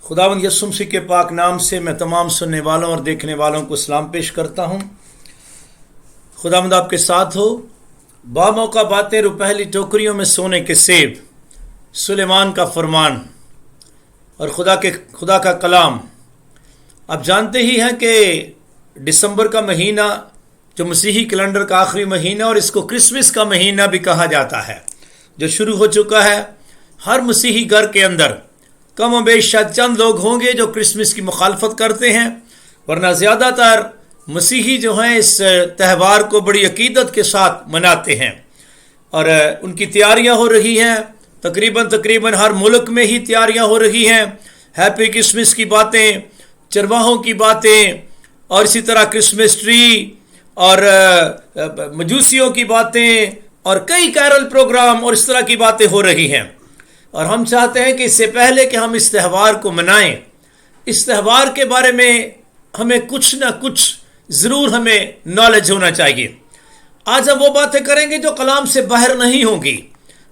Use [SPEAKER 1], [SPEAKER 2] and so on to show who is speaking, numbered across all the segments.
[SPEAKER 1] खुदावंद यीशु मसीह के पाक नाम से मैं तमाम सुनने वालों और देखने वालों को सलाम पेश करता हूँ। खुदावंद आपके साथ हो। बामौका बातें रुपहली टोकरियों में सोने के सेब, सुलेमान का फरमान और खुदा का कलाम। आप जानते ही हैं कि दिसंबर का महीना जो मसीही कैलेंडर का आखिरी महीना और इसको क्रिसमस का महीना भी कहा जाता है, जो शुरू हो चुका है। हर मसीही घर के अंदर कम व बेश शायद चंद लोग होंगे जो क्रिसमस की मुखालफत करते हैं, वरना ज़्यादातर मसीही जो हैं इस त्यौहार को बड़ी अकीदत के साथ मनाते हैं और उनकी तैयारियां हो रही हैं। तकरीबन हर मुल्क में ही तैयारियां हो रही हैं। हैप्पी क्रिसमस की बातें, चरवाहों की बातें और इसी तरह क्रिसमस ट्री और मजूसियों की बातें और कई कैरल प्रोग्राम और इस तरह की बातें हो रही हैं। और हम चाहते हैं कि इससे पहले कि हम इस त्यौहार को मनाएं, इस त्यौहार के बारे में हमें कुछ ना कुछ ज़रूर हमें नॉलेज होना चाहिए। आज हम वो बातें करेंगे जो कलाम से बाहर नहीं होंगी।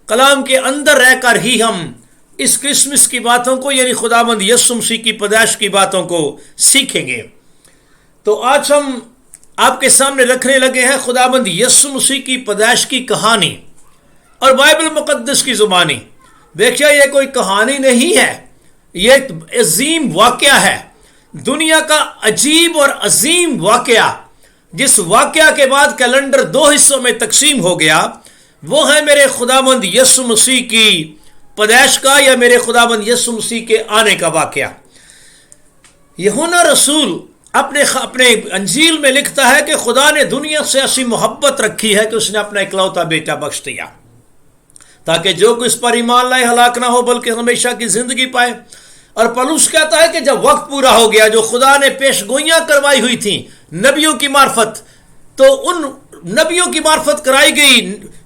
[SPEAKER 1] कलाम के अंदर रहकर ही हम इस क्रिसमस की बातों को, यानी खुदावंद यीशु मसीह की पैदाइश की बातों को सीखेंगे। तो आज हम आपके सामने रखने लगे हैं खुदावंद यीशु मसीह की पैदाइश की कहानी और बाइबल मुकद्दस की ज़ुबानी। देखिए, ये कोई कहानी नहीं है, ये एक अजीम वाक़या है, दुनिया का अजीब और अजीम वाक़या। जिस वाक़या के बाद कैलेंडर दो हिस्सों में तकसीम हो गया, वो है मेरे खुदावंद यीशु मसीह की पैदाइश का या मेरे खुदावंद यीशु मसीह के आने का वाक़या। यूहन्ना रसूल अपने अंजील में लिखता है कि खुदा ने दुनिया से ऐसी मोहब्बत रखी है कि उसने अपना इकलौता बेटा बख्श दिया, ताकि जो कोई इस पर ईमान लाए हलाक ना हो बल्कि हमेशा की जिंदगी पाए। और पौलुस कहता है कि जब वक्त पूरा हो गया, जो खुदा ने पेशगोइयां करवाई हुई थी नबियों की मार्फत, तो उन नबियों की मार्फत कराई गई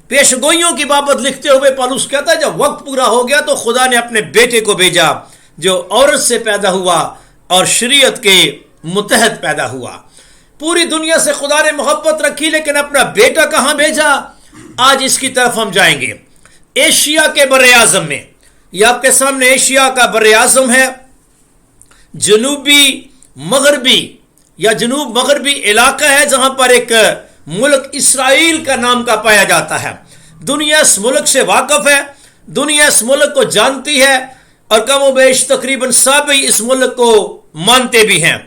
[SPEAKER 1] पेशगोइयों की बाबत लिखते हुए पौलुस कहता है जब वक्त पूरा हो गया तो खुदा ने अपने बेटे को भेजा जो औरत से पैदा हुआ और शरीयत के मुतहत पैदा हुआ। पूरी दुनिया से खुदा ने मोहब्बत रखी, लेकिन अपना बेटा कहां भेजा? आज इसकी तरफ हम जाएंगे। एशिया के बर्रे आज़म में, यह आपके सामने एशिया का बर्रे आज़म है, जनूबी मगरबी या जनूब मगरबी इलाका है जहां पर एक मुल्क इसराइल का नाम का पाया जाता है। दुनिया इस मुल्क से वाकिफ है, दुनिया इस मुल्क को जानती है और कम व बेश तकरीबन सब इस मुल्क को मानते भी हैं।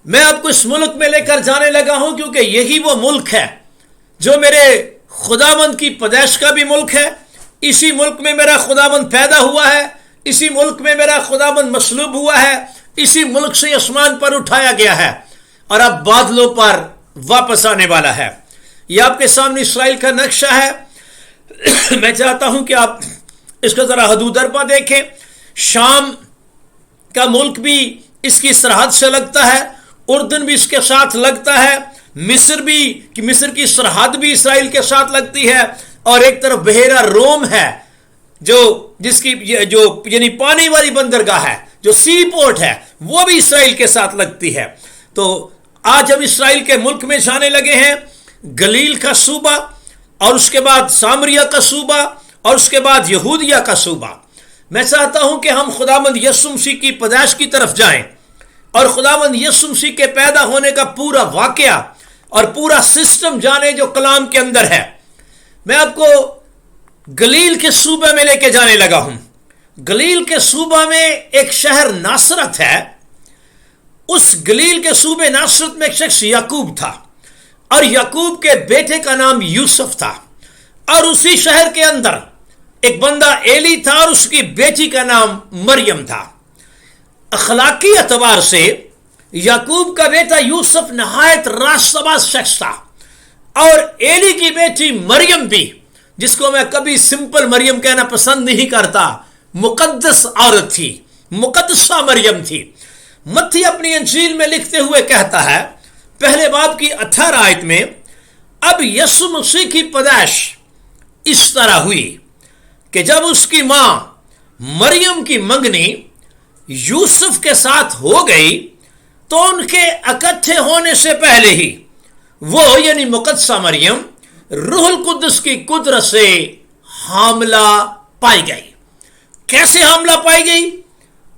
[SPEAKER 1] मैं आपको इस मुल्क में लेकर जाने लगा हूं क्योंकि यही वो मुल्क है जो मेरे खुदावंद की पैदाइश का भी मुल्क है। इसी मुल्क में मेरा खुदावंद पैदा हुआ है, इसी मुल्क में मेरा खुदावंद मसलूब हुआ है, इसी मुल्क से आसमान पर उठाया गया है और अब बादलों पर वापस आने वाला है। यह आपके सामने इसराइल का नक्शा है। मैं चाहता हूं कि आप इसका जरा हदूदरपा देखें। शाम का मुल्क भी इसकी सरहद से लगता है, उर्दन भी इसके साथ लगता है, मिस्र की सरहद भी इसराइल के साथ लगती है और एक तरफ बहेरा रोम है जो यानी पानी वाली बंदरगाह है, जो सी पोर्ट है, वो भी इसराइल के साथ लगती है। तो आज हम इसराइल के मुल्क में जाने लगे हैं। गलील का सूबा और उसके बाद सामरिया का सूबा और उसके बाद यहूदिया का सूबा। मैं चाहता हूं कि हम खुदावंद यीशु मसीह की पैदाइश की तरफ जाएं और खुदावंद यीशु मसीह के पैदा होने का पूरा वाकया और पूरा सिस्टम जाने जो कलाम के अंदर है। मैं आपको गलील के सूबे में लेके जाने लगा हूं। गलील के सूबा में एक शहर नासरत है। उस गलील के सूबे नासरत में एक शख्स याकूब था और याकूब के बेटे का नाम यूसुफ था। और उसी शहर के अंदर एक बंदा एली था और उसकी बेटी का नाम मरियम था। अखलाकी एतबार से याकूब का बेटा यूसुफ नहायत रास्तबाज शख्स था और एली की बेटी मरियम भी, जिसको मैं कभी सिंपल मरियम कहना पसंद नहीं करता, मुकद्दस औरत थी, मुकद्दसा मरियम थी। मत्ती अपनी अंजील में लिखते हुए कहता है पहले बाब की 18 आयत में, अब यीशु मसीह की पैदाइश इस तरह हुई कि जब उसकी मां मरियम की मंगनी यूसुफ के साथ हो गई तो उनके इकट्ठे होने से पहले ही वो यानी मुकद्दसा मरियम रूहुल कुद्दस की कुदरत से हामला पाई गई। कैसे हामला पाई गई?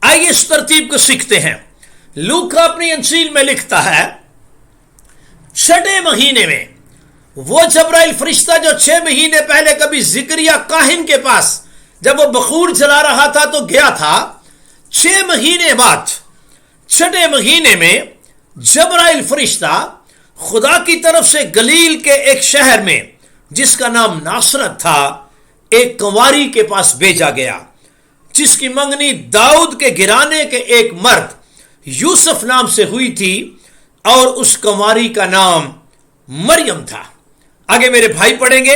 [SPEAKER 1] آئیے اس ترتیب کو سیکھتے ہیں. لوکا اپنی انجیل میں لکھتا ہے 6 مہینے میں وہ جبرائیل فرشتہ جو 6 مہینے پہلے کبھی زکریا کاہن کے پاس جب وہ بخور جلا رہا تھا تو گیا تھا، 6 مہینے بعد 6 مہینے میں جبرائیل فرشتہ خدا کی طرف سے گلیل کے ایک شہر میں جس کا نام ناصرت تھا ایک کنواری کے پاس بھیجا گیا جس کی منگنی داؤد کے گھرانے کے ایک مرد یوسف نام سے ہوئی تھی اور اس کنواری کا نام مریم تھا. آگے میرے بھائی پڑھیں گے.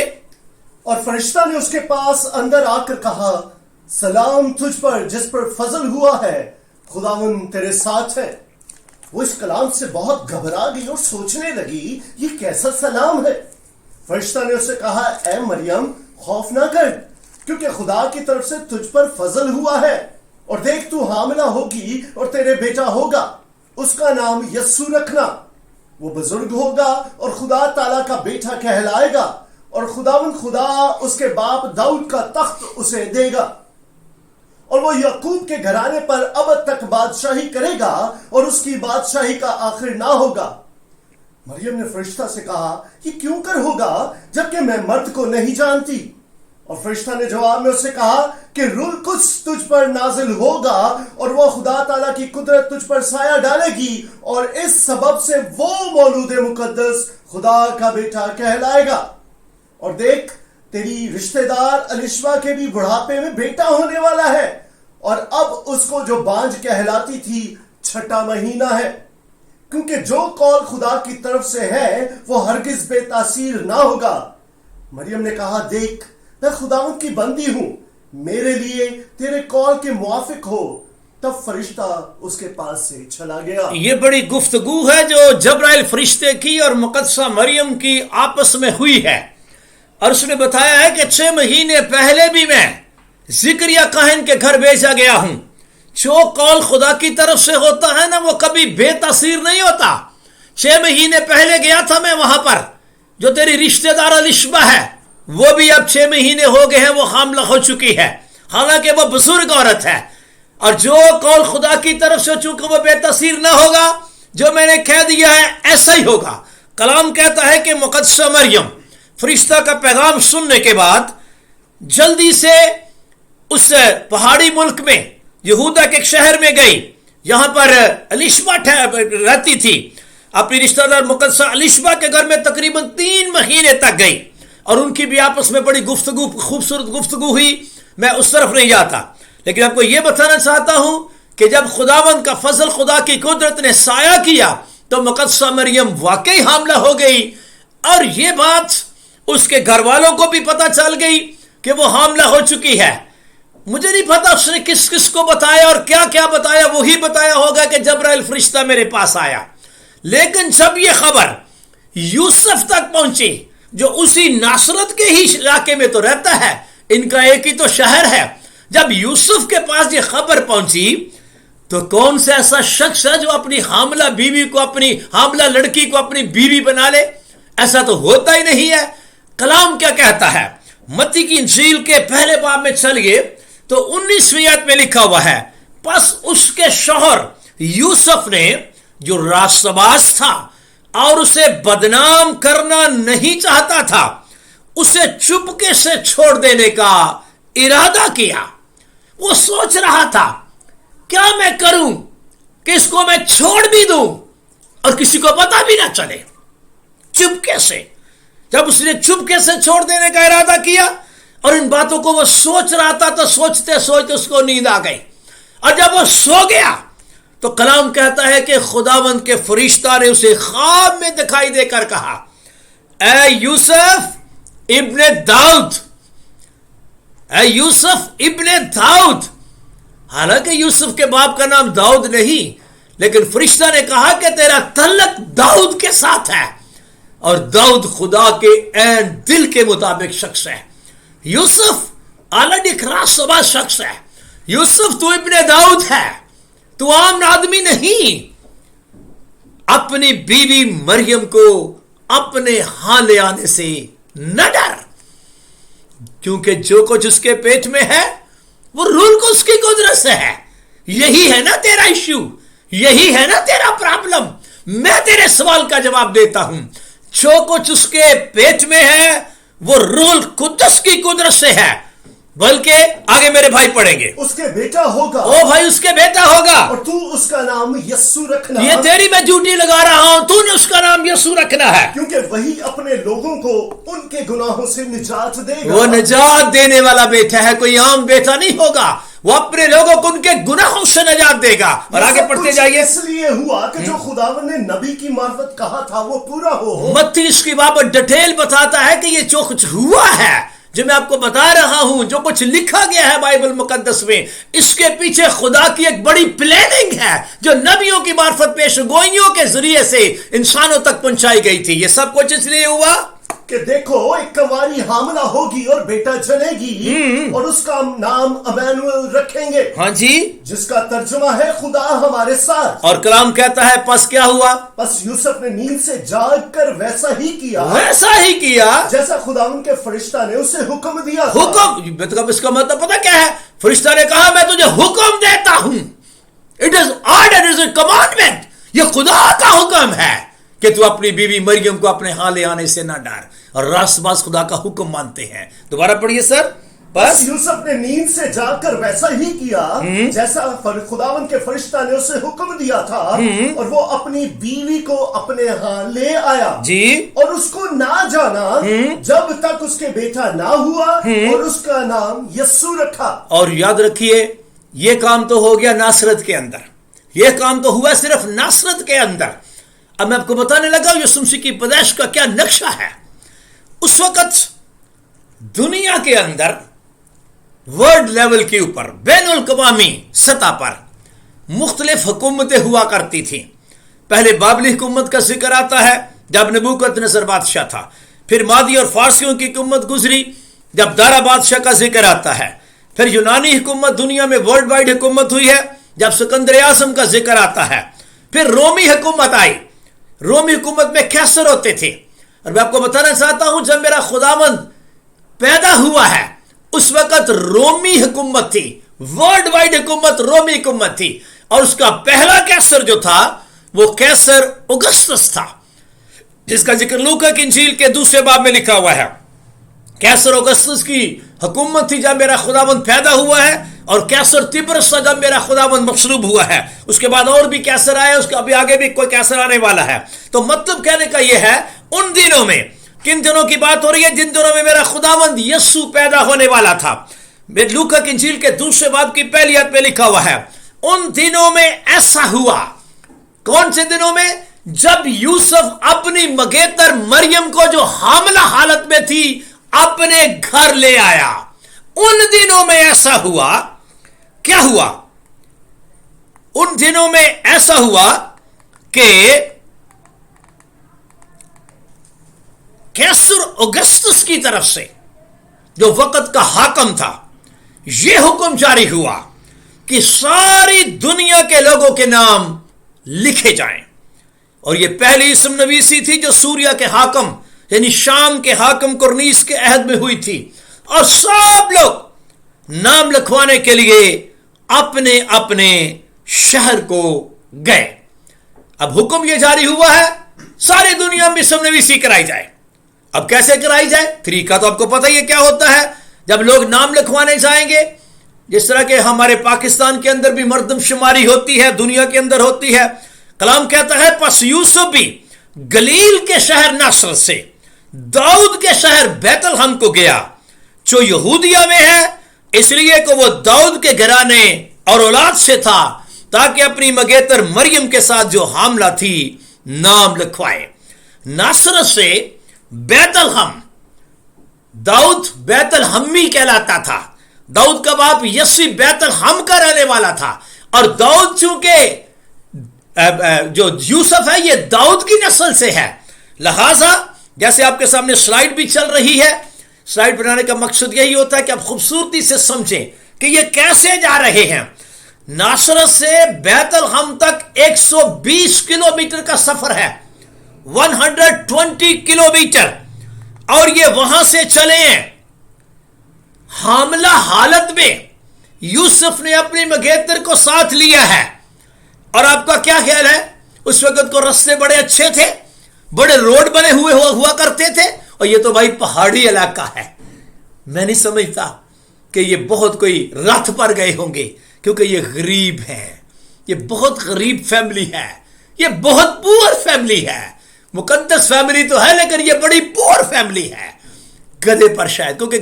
[SPEAKER 2] اور فرشتہ نے اس کے پاس اندر آ کر کہا، سلام تجھ پر جس پر فضل ہوا ہے، خداوند تیرے ساتھ ہے. وہ اس کلام سے بہت گھبرا گئی اور سوچنے لگی یہ کیسا سلام ہے. فرشتہ نے اسے کہا، اے مریم خوف نہ کر، کیونکہ خدا کی طرف سے تجھ پر فضل ہوا ہے، اور دیکھ تو حاملہ ہوگی اور تیرے بیٹا ہوگا، اس کا نام یسوع رکھنا. وہ بزرگ ہوگا اور خدا تعالیٰ کا بیٹا کہلائے گا، اور خداوند خدا اس کے باپ داؤد کا تخت اسے دے گا، اور وہ یعقوب کے گھرانے پر ابد تک بادشاہی کرے گا، اور اس کی بادشاہی کا آخر نہ ہوگا. مریم نے فرشتہ سے کہا، یہ کیوں کر ہوگا جبکہ میں مرد کو نہیں جانتی؟ اور فرشتہ نے جواب میں اس سے کہا کہ روح القدس تجھ پر نازل ہوگا، اور وہ خدا تعالیٰ کی قدرت تجھ پر سایہ ڈالے گی، اور اس سبب سے وہ مولود مقدس خدا کا بیٹا کہلائے گا. اور دیکھ تیری رشتہ دار الشبا کے بھی بڑھاپے میں بیٹا ہونے والا ہے، اور اب اس کو جو بانج کہلاتی تھی 6 مہینہ ہے، کیونکہ جو قول خدا کی طرف سے ہے وہ ہرگز بے تاثیر نہ ہوگا. مریم نے کہا، دیکھ میں خداوند کی بندی ہوں، میرے لیے تیرے قول کے موافق ہو. تب فرشتہ اس کے پاس سے چلا گیا.
[SPEAKER 1] یہ بڑی گفتگو ہے جو جبرائیل فرشتے کی اور مقدسہ مریم کی آپس میں ہوئی ہے، اور اس نے بتایا ہے کہ 6 مہینے پہلے بھی میں زکریا کاہن کے گھر بھیجا گیا ہوں. جو قول خدا کی طرف سے ہوتا ہے نا وہ کبھی بے تاثیر نہیں ہوتا. 6 مہینے پہلے گیا تھا میں وہاں پر. جو تیری رشتہ دار الشبا ہے وہ بھی اب 6 مہینے ہو گئے ہیں، وہ حاملہ ہو چکی ہے، حالانکہ وہ بزرگ عورت ہے. اور جو قول خدا کی طرف سے چونکہ وہ بے تاثیر نہ ہوگا، جو میں نے کہہ دیا ہے ایسا ہی ہوگا. کلام کہتا ہے کہ مقدسہ مریم فرشتہ کا پیغام سننے کے بعد جلدی سے اس پہاڑی ملک میں یہودا کے ایک شہر میں گئی، یہاں پر الشبا رہتی تھی. اپنی رشتہ دار مقدسہ الشبا کے گھر میں تقریباً 3 مہینے تک گئی، اور ان کی بھی آپس میں بڑی گفتگو، خوبصورت گفتگو ہوئی. میں اس طرف نہیں جاتا، لیکن آپ کو یہ بتانا چاہتا ہوں کہ جب خداوند کا فضل، خدا کی قدرت نے سایہ کیا تو مقدسہ مریم واقعی حاملہ ہو گئی. اور یہ بات اس کے گھر والوں کو بھی پتہ چل گئی کہ وہ حاملہ ہو چکی ہے. مجھے نہیں پتا اس نے کس کس کو بتایا اور کیا کیا بتایا، وہی بتایا ہوگا کہ جبرائیل فرشتہ میرے پاس آیا. لیکن جب یہ خبر یوسف تک پہنچی جو اسی ناصرت کے ہی علاقے میں تو رہتا ہے، ان کا ایک ہی تو شہر ہے، جب یوسف کے پاس یہ خبر پہنچی تو کون سا ایسا شخص ہے جو اپنی حاملہ بیوی کو، اپنی حاملہ لڑکی کو اپنی بیوی بنا لے؟ ایسا تو ہوتا ہی نہیں ہے. کلام کیا کہتا ہے؟ متی کی انجیل کے پہلے باب میں چلیے تو 19ویں آیت میں لکھا ہوا ہے، پس اس کے شوہر یوسف نے جو راست باز تھا اور اسے بدنام کرنا نہیں چاہتا تھا، اسے چپکے سے چھوڑ دینے کا ارادہ کیا. وہ سوچ رہا تھا کیا میں کروں کہ اس کو میں چھوڑ بھی دوں اور کسی کو پتا بھی نہ چلے. چپکے سے، جب اس نے چپکے سے چھوڑ دینے کا ارادہ کیا اور ان باتوں کو وہ سوچ رہا تھا تو سوچتے سوچتے اس کو نیند آ گئی. اور جب وہ سو گیا تو کلام کہتا ہے کہ خداوند کے فرشتہ نے اسے خواب میں دکھائی دے کر کہا، اے یوسف ابن داؤد، اے یوسف ابن داؤد. حالانکہ یوسف کے باپ کا نام داؤد نہیں، لیکن فرشتہ نے کہا کہ تیرا تعلق داؤد کے ساتھ ہے، اور داؤد خدا کے عین دل کے مطابق شخص ہے. یوسف آلریڈی ایک راست باز شخص ہے. یوسف تو ابن داؤد ہے، تو عام آدمی نہیں. اپنی بیوی مریم کو اپنے ہاں لے آنے سے نہ ڈر، کیونکہ جو کچھ اس کے پیٹ میں ہے وہ روح کو اس کی قدرت سے ہے. यही है ना तेरा इश्यू, यही है ना तेरा प्रॉब्लम। मैं तेरे सवाल का जवाब देता हूं। जो कुछ उसके पेट में है वो रूल कुद्दस की कुदरत से है, बल्कि आगे मेरे भाई पढ़ेंगे,
[SPEAKER 2] उसके बेटा होगा।
[SPEAKER 1] ओ भाई उसके बेटा होगा,
[SPEAKER 2] और तू उसका नाम यस्सु रखना।
[SPEAKER 1] ये तेरी मैं ड्यूटी लगा रहा हूं, तूने उसका नाम यीशु रखना है,
[SPEAKER 2] क्योंकि वही अपने लोगों को उनके गुनाहों से निजात देगा।
[SPEAKER 1] वो निजात देने वाला बेटा है, कोई आम बेटा नहीं होगा। वो अपने लोगों को उनके गुनाहों से निजात देगा। और आगे पढ़ते जाइए।
[SPEAKER 2] इसलिए हुआ कि जो खुदावन ने नबी की मार्फत कहा था वो पूरा हो।
[SPEAKER 1] मत्ती इसकी बाबत डिटेल बताता है कि ये जो कुछ हुआ है, जो मैं आपको बता रहा हूं, जो कुछ लिखा गया है बाइबल मुकद्दस में, इसके पीछे खुदा की एक बड़ी प्लानिंग है जो नबियों की मार्फत पेशगोइयों के जरिए से इंसानों तक पहुंचाई गई थी। ये सब कुछ इसलिए हुआ
[SPEAKER 2] कि देखो एक कंवारी हामला होगी और बेटा जनेगी और उसका नाम अमैनुएल रखेंगे।
[SPEAKER 1] हाँ जी,
[SPEAKER 2] जिसका तर्जुमा है खुदा हमारे साथ।
[SPEAKER 1] और कलाम कहता है पस क्या हुआ?
[SPEAKER 2] बस यूसुफ ने नींद से जाग कर वैसा ही किया जैसा खुदा उनके फरिश्ता ने उसे हुक्म दिया था।
[SPEAKER 1] हुक्म, मतलब इसका मतलब पता क्या है? फरिश्ता ने कहा मैं तुझे हुक्म देता हूं। It is order, is a commandment. ये खुदा का हुक्म है कि तू अपनी बीवी मरियम को अपने हां ले आने से ना डर। और रासबाज खुदा का हुक्म मानते हैं। दोबारा पढ़िए सर। बस
[SPEAKER 2] यूसुफ ने नींद से जाकर वैसा ही किया जैसा खुदावन के फरिश्ता ने उसे हुक्म दिया था, और वो अपनी बीवी को अपने यहाँ ले आया
[SPEAKER 1] जी,
[SPEAKER 2] और उसको ना जाना जब तक उसके बेटा ना हुआ, और उसका नाम यस्सु रखा।
[SPEAKER 1] और याद रखिए ये काम तो हो गया नासरत के अंदर, ये काम तो हुआ सिर्फ नासरत के अंदर। अब मैं आपको बताने लगा यीशु मसीह की पैदाइश का क्या नक्शा है। उस वक्त दुनिया के अंदर वर्ल्ड लेवल के ऊपर बैनुल कवामी सतह पर मुख्तलिफ हुकूमतें हुआ करती थी। पहले बाबली हुकूमत का जिक्र आता है जब नबूकदनेस्सर बादशाह था। फिर मादी और फारसियों की हुकूमत गुजरी जब दारा बादशाह का जिक्र आता है। फिर यूनानी हुकूमत दुनिया में वर्ल्ड वाइड हुकूमत हुई है जब सिकंदर आज़म का जिक्र आता है। फिर रोमी हुकूमत आई। रोमी हुकूमत में कैसर होते थे। और मैं आपको बताना चाहता हूं जब मेरा खुदावंद पैदा हुआ है उस वक्त रोमी हुकूमत थी, वर्ल्ड वाइड हुकूमत रोमी हुकूमत थी। और उसका पहला कैसर जो था वो कैसर ऑगस्टस था, जिसका जिक्र लूका की इंजील के दूसरे बाब में लिखा हुआ है। कैसर ऑगस्टस की हुकूमत थी जब मेरा खुदावंद पैदा हुआ है, और कैसर तिब्रस था जब मेरा खुदावंद मसलूब हुआ है। उसके बाद और भी कैसर आया, उसके अभी आगे भी कोई कैसर आने वाला है। तो मतलब कहने का यह है उन दिनों में, किन दिनों की बात हो रही है? जिन दिनों में मेरा खुदावंद यस्सु पैदा होने वाला था। लूका की इंजील के दूसरे बाब की पहली आयत में लिखा हुआ है उन दिनों में ऐसा हुआ। कौन से दिनों में? जब यूसुफ अपनी मगेतर मरियम को जो हामला हालत में थी अपने घर ले आया। उन दिनों में ऐसा हुआ। क्या हुआ? उन दिनों में ऐसा हुआ कि कैसर ऑगस्टस की तरफ से जो वक्त का हाकम था यह हुक्म जारी हुआ कि सारी दुनिया के लोगों के नाम लिखे जाएं। और यह पहली इस्म नवीसी थी जो सूरिया के हाकम यानी शाम के हाकम कुरनीस के अहद में हुई थी। और सब लोग नाम लिखवाने के लिए अपने अपने शहर को गए। अब हुक्म यह जारी हुआ है सारी दुनिया में इस्म नवीसी कराई जाए। अब कैसे कराई जाए? तरीका तो आपको पता ही है क्या होता है। जब लोग नाम लिखवाने जाएंगे, जिस तरह के हमारे पाकिस्तान के अंदर भी मर्दमशुमारी होती है, दुनिया के अंदर होती है। कलाम कहता है पस यूसुफ भी गलील के शहर नासरत से दाऊद के शहर बैतलहम को गया जो यहूदिया में है, इसलिए कि वो दाऊद के घराने और औलाद से था, ताकि अपनी मगेतर मरियम के साथ जो हामला थी नाम लिखवाए। नासरत से बैतलहम, दाऊद बैतलहमी कहलाता था। दाऊद का बाप यस्सी बैतलहम का रहने वाला था। और दाऊद चूंकि जो यूसुफ है ये दाऊद की नस्ल से है, लिहाजा जैसे आपके सामने स्लाइड भी चल रही है, स्लाइड बनाने का मकसद यही होता है कि आप खूबसूरती से समझें कि ये कैसे जा रहे हैं। नासरत से बैतलहम तक 120 किलोमीटर का सफर है, 120 किलोमीटर। और ये वहां से चले हैं हामला हालत में यूसुफ ने अपनी मगेतर को साथ लिया है। और आपका क्या ख्याल है, उस वक्त को रास्ते बड़े अच्छे थे, बड़े रोड बने हुआ करते थे, और ये तो भाई पहाड़ी इलाका है। मैं नहीं समझता कि ये बहुत कोई रथ पर गए होंगे, क्योंकि ये गरीब है, ये बहुत गरीब फैमिली है, ये बहुत पुअर फैमिली है। मुकद्दस फैमिली तो है, लेकिन ये बड़ी पुअर फैमिली है। गधे पर शायद, क्योंकि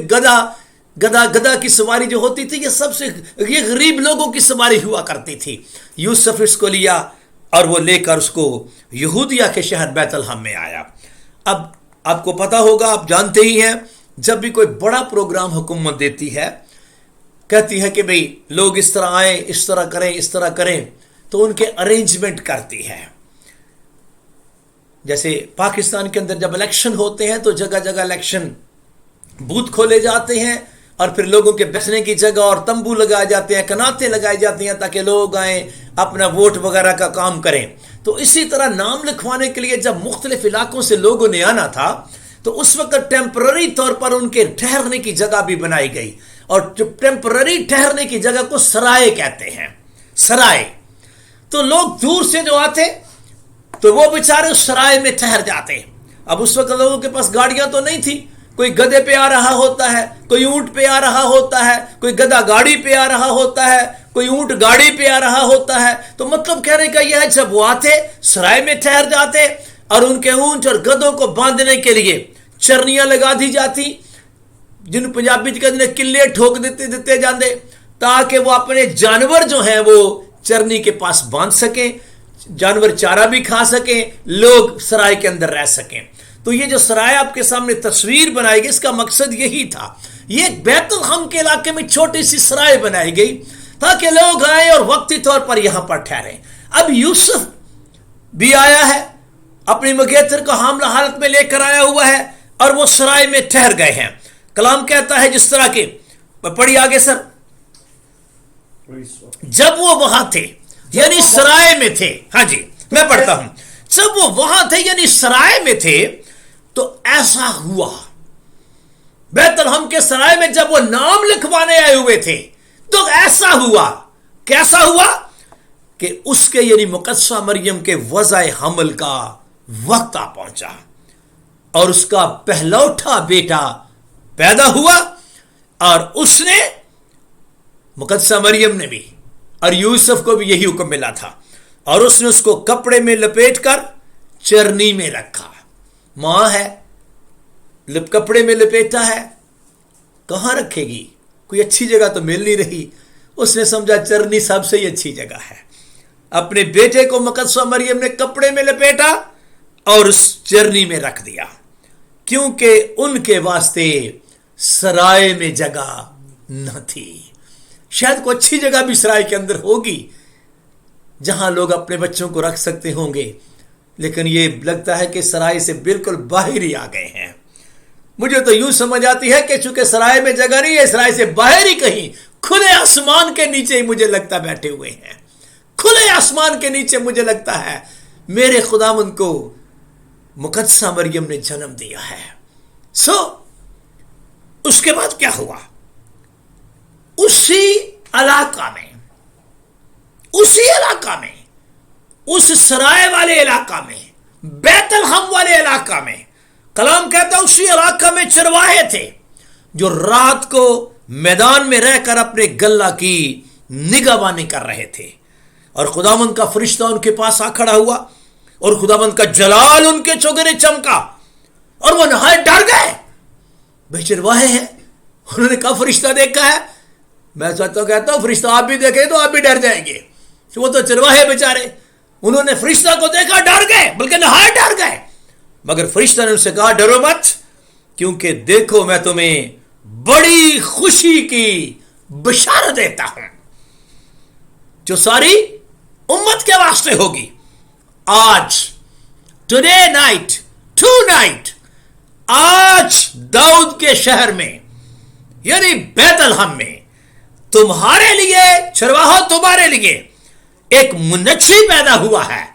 [SPEAKER 1] गधा की सवारी जो होती थी ये गरीब लोगों की सवारी हुआ करती थी। यूसुफ इसको लिया और वो लेकर उसको यहूदिया के शहर बैतलहम में आया। अब आपको पता होगा, आप जानते ही हैं, जब भी कोई बड़ा प्रोग्राम हुकूमत देती है, कहती है कि भाई लोग इस तरह आए, इस तरह करें, तो उनके अरेंजमेंट करती है। जैसे पाकिस्तान के अंदर जब इलेक्शन होते हैं तो जगह जगह इलेक्शन बूथ खोले जाते हैं, और फिर लोगों के बैठने की जगह और तंबू लगाए जाते हैं, कनाते लगाए जाते हैं, ताकि लोग आए अपना वोट वगैरह का काम करें। तो इसी तरह नाम लिखवाने के लिए जब मुख्तलिफ इलाकों से लोगों ने आना था, तो उस वक्त टेम्पररी तौर पर उनके ठहरने की जगह भी बनाई गई, और जो टेम्पररी ठहरने की जगह को सराय कहते हैं, सराय। तो लोग दूर से जो आते तो वो बेचारे उस सराय में ठहर जाते। अब उस वक्त लोगों के पास गाड़ियां तो नहीं थी, कोई गधे पे आ रहा होता है, कोई ऊंट पे आ रहा होता है, कोई गधा गाड़ी पे आ रहा होता है, कोई ऊंट गाड़ी पे आ रहा होता है। तो मतलब कहने का यह है, जब वो आते सराय में ठहर जाते, और उनके ऊंट और गधों को बांधने के लिए चरनियां लगा दी जाती, जिन पंजाबी कहते किले ठोक देते जाते, ताकि वो अपने जानवर जो हैं वो चरनी के पास बांध सकें, जानवर चारा भी खा सकें, लोग सराय के अंदर रह सकें। तो ये जो सराय आपके सामने तस्वीर बनाई गई, इसका मकसद यही था। ये बैतलहम के इलाके में छोटी सी सराय बनाई गई ताकि लोग आए और वक्ती तौर पर यहां पर ठहरे। अब यूसुफ भी आया है, अपनी मगेतर को हामला हालत में लेकर आया हुआ है, और वो सराय में ठहर गए हैं। कलाम कहता है जिस तरह के, पढ़िए आगे सर। जब वो वहां थे, यानी सराय में थे, हाँ जी मैं पढ़ता हूं, जब वो वहां थे यानी सराय में थे, तो ऐसा हुआ, बैतलहम के सराय में जब वो नाम लिखवाने आए हुए थे, तो ऐसा हुआ, कैसा हुआ कि उसके यानी मुकद्दसा मरियम के वज़ाए हमल का वक्त आ पहुंचा, और उसका पहलौठा बेटा पैदा हुआ। और उसने, मुकद्दसा मरियम ने भी और यूसुफ को भी यही हुक्म मिला था, और उसने उसको कपड़े में लपेटकर चरनी में रखा। मां है, कपड़े में लपेटा है, कहां रखेगी, कोई अच्छी जगह तो मिल नहीं रही। उसने समझा चरनी सबसे ही अच्छी जगह है। अपने बेटे को मुकद्दसा मरियम ने कपड़े में लपेटा और उस चरनी में रख दिया, क्योंकि उनके वास्ते सराय में जगह न थी। शायद कोई अच्छी जगह भी सराय के अंदर होगी जहां लोग अपने बच्चों को रख सकते होंगे, लेकिन ये लगता है कि सराय से बिल्कुल बाहर ही आ गए हैं। मुझे तो यूं समझ आती है कि चूंकि सराय में जगह नहीं है, सराय से बाहर ही कहीं खुले आसमान के नीचे ही मुझे लगता बैठे हुए हैं। खुले आसमान के नीचे मुझे लगता है मेरे खुदावंद को मुकद्दसा मरियम ने जन्म दिया है। उसके बाद क्या हुआ, उसी इलाका में, उस सराय वाले इलाका में, बैतलहम वाले इलाका में, कलाम कहता उसी इलाका में चरवाहे थे जो रात को मैदान में रहकर अपने गल्ला की निगहबानी कर रहे थे। और खुदावंद का फरिश्ता उनके पास आ खड़ा हुआ, और खुदावंद का जलाल उनके चौगरे चमका, और वो नहाए डर गए। भाई चरवाहे हैं, उन्होंने कहा फरिश्ता देखा है। मैं कहता हूं फरिश्ता आप भी देखे तो आप भी डर जाएंगे। तो वो तो चरवाहे बेचारे, उन्होंने फरिश्ता को देखा डर गए, बल्कि नहाए डर गए। मगर फरिश्ता ने उनसे कहा डरो मत, क्योंकि देखो मैं तुम्हें बड़ी खुशी की बशारत देता हूं जो सारी उम्मत के वास्ते होगी। आज टुडे नाइट, टू नाइट, आज दाऊद के शहर में यानी बैतलहम में तुम्हारे लिए, चरवाहा तुम्हारे लिए एक मुनच्छी पैदा हुआ है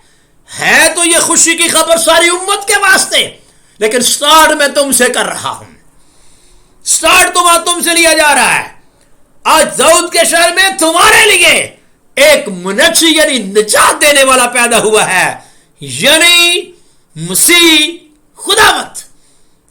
[SPEAKER 1] तो ये खुशी की खबर सारी उम्मत के वास्ते, लेकिन स्टार्ट मैं तुमसे कर रहा हूं, स्टार्ट तुमसे लिया जा रहा है। आज दाऊद के शहर में तुम्हारे लिए एक मुनज्जी यानी निजात देने वाला पैदा हुआ है, यानी मसीह खुदावंत।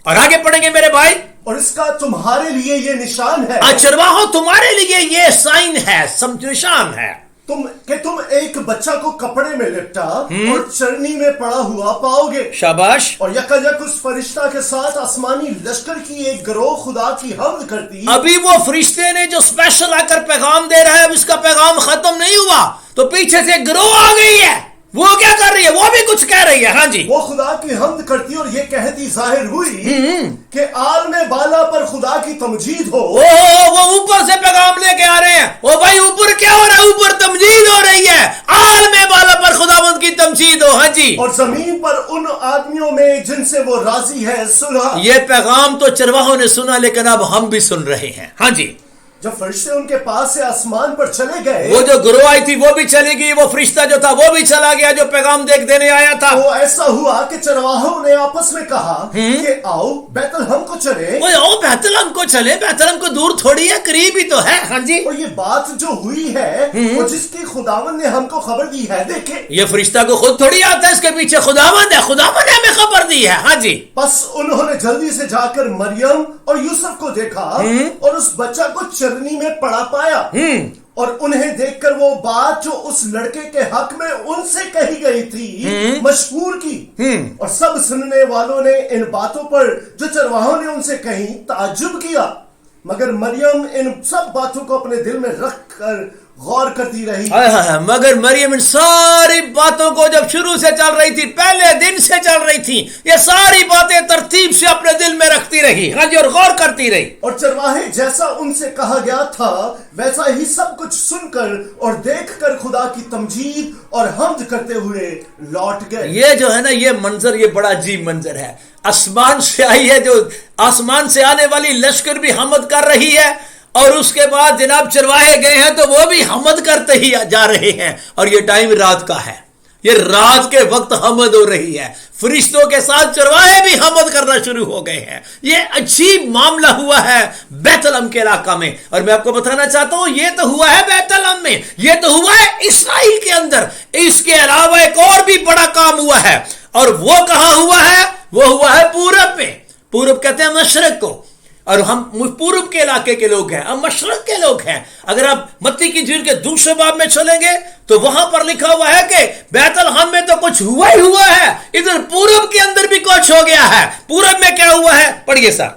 [SPEAKER 1] और आगे पढ़ेंगे मेरे भाई,
[SPEAKER 2] और इसका तुम्हारे लिए ये निशान है।
[SPEAKER 1] आज चरवाहो तुम्हारे लिए ये साइन है, निशान है
[SPEAKER 2] तुम एक बच्चा को कपड़े में लिपटा और चरनी में पड़ा हुआ पाओगे।
[SPEAKER 1] शाबाश।
[SPEAKER 2] और यकायक उस फरिश्ता के साथ आसमानी लश्कर की एक गिरोह खुदा की हम्द करती।
[SPEAKER 1] अभी वो फरिश्ते ने जो स्पेशल आकर पैगाम दे रहा है, अब इसका पैगाम खत्म नहीं हुआ तो पीछे से गिरोह आ गई है। वो क्या कर रही है? वो भी कुछ कह रही है। हाँ जी,
[SPEAKER 2] वो खुदा की हम्द करती और ये कहती जाहिर हुई कि आलमे बाला पर खुदा की तमजीद हो।
[SPEAKER 1] वो ऊपर से पैगाम लेके आ रहे हैं। ओ भाई, ऊपर क्या हो रहा है? ऊपर तमजीद हो रही है, आलमे बाला पर खुदावंद की तमजीद हो। हाँ जी,
[SPEAKER 2] और जमीन पर उन आदमियों में जिनसे वो राजी है सुलह।
[SPEAKER 1] ये पैगाम तो चरवाहों ने सुना, लेकिन अब हम भी सुन रहे हैं। हाँ जी,
[SPEAKER 2] जब फरिश्ते उनके पास से आसमान पर चले गए,
[SPEAKER 1] वो जो गिरोह आई थी वो भी चली गई, वो फरिश्ता जो था वो भी चला गया जो पैगाम देने आया था।
[SPEAKER 2] तो ऐसा हुआ कि चरवाहों ने आपस में कहा कि आओ बैतलहम को चले।
[SPEAKER 1] आओ बैतलहम को चले, बैतलहम को दूर थोड़ी है, करीब ही तो है। हाँ जी,
[SPEAKER 2] और ये बात जो हुई है वो जिसकी खुदावन ने हमको खबर दी है, देखे
[SPEAKER 1] ये फरिश्ता को खुद थोड़ी आता है, इसके पीछे खुदावंद है, खुदावंद ने हमें खबर दी है। हाँ जी,
[SPEAKER 2] बस उन्होंने जल्दी से जाकर मरियम और यूसुफ को देखा और उस बच्चा को चरनी में पड़ा पाया। और उन्हें देखकर वो बात जो उस लड़के के हक में उनसे कही गई थी मशहूर की। और सब सुनने वालों ने इन बातों पर जो चरवाहों ने उनसे कही ताज्जुब किया, मगर मरियम इन सब बातों को अपने दिल में रख कर गौर करती रही।
[SPEAKER 1] मगर मरियम इन सारी बातों को जब शुरू से चल रही थी, पहले दिन से चल रही थी, ये सारी बातें तरतीब से अपने दिल में रखती रही। हाँ जी, और गौर करती रही।
[SPEAKER 2] और चरवाहे जैसा उनसे कहा गया था वैसा ही सब कुछ सुनकर और देखकर खुदा की तमजीद और हम्द करते हुए लौट गए।
[SPEAKER 1] ये जो है ना, ये मंजर, ये बड़ा अजीब मंजर है। आसमान से आई है, जो आसमान से आने वाली लश्कर भी हमद कर रही है, और उसके बाद जनाब चरवाहे गए हैं तो वो भी हमद करते ही जा रहे हैं। और ये टाइम रात का है, ये रात के वक्त हमद हो रही है। फरिश्तों के साथ चरवाहे भी हमद करना शुरू हो गए हैं। ये अजीब मामला हुआ है बैतलहम के इलाका में। और मैं आपको बताना चाहता हूं, ये तो हुआ है बैतलहम में, ये तो हुआ है इस्राइल के अंदर। इसके अलावा एक और भी बड़ा काम हुआ है, और वो कहां हुआ है? वो हुआ है पूरब में। पूरब कहते हैं मशरक को, और हम पूर्व के इलाके के लोग हैं, हम मशरक के लोग हैं। अगर आप मत्ती की इंजील के दूसरे बाब में चलेंगे तो वहां पर लिखा हुआ है कि बैतलहम में तो कुछ हुआ ही हुआ है, इधर पूर्व के अंदर भी कुछ हो गया है। पूर्व में क्या हुआ है? पढ़िए सर,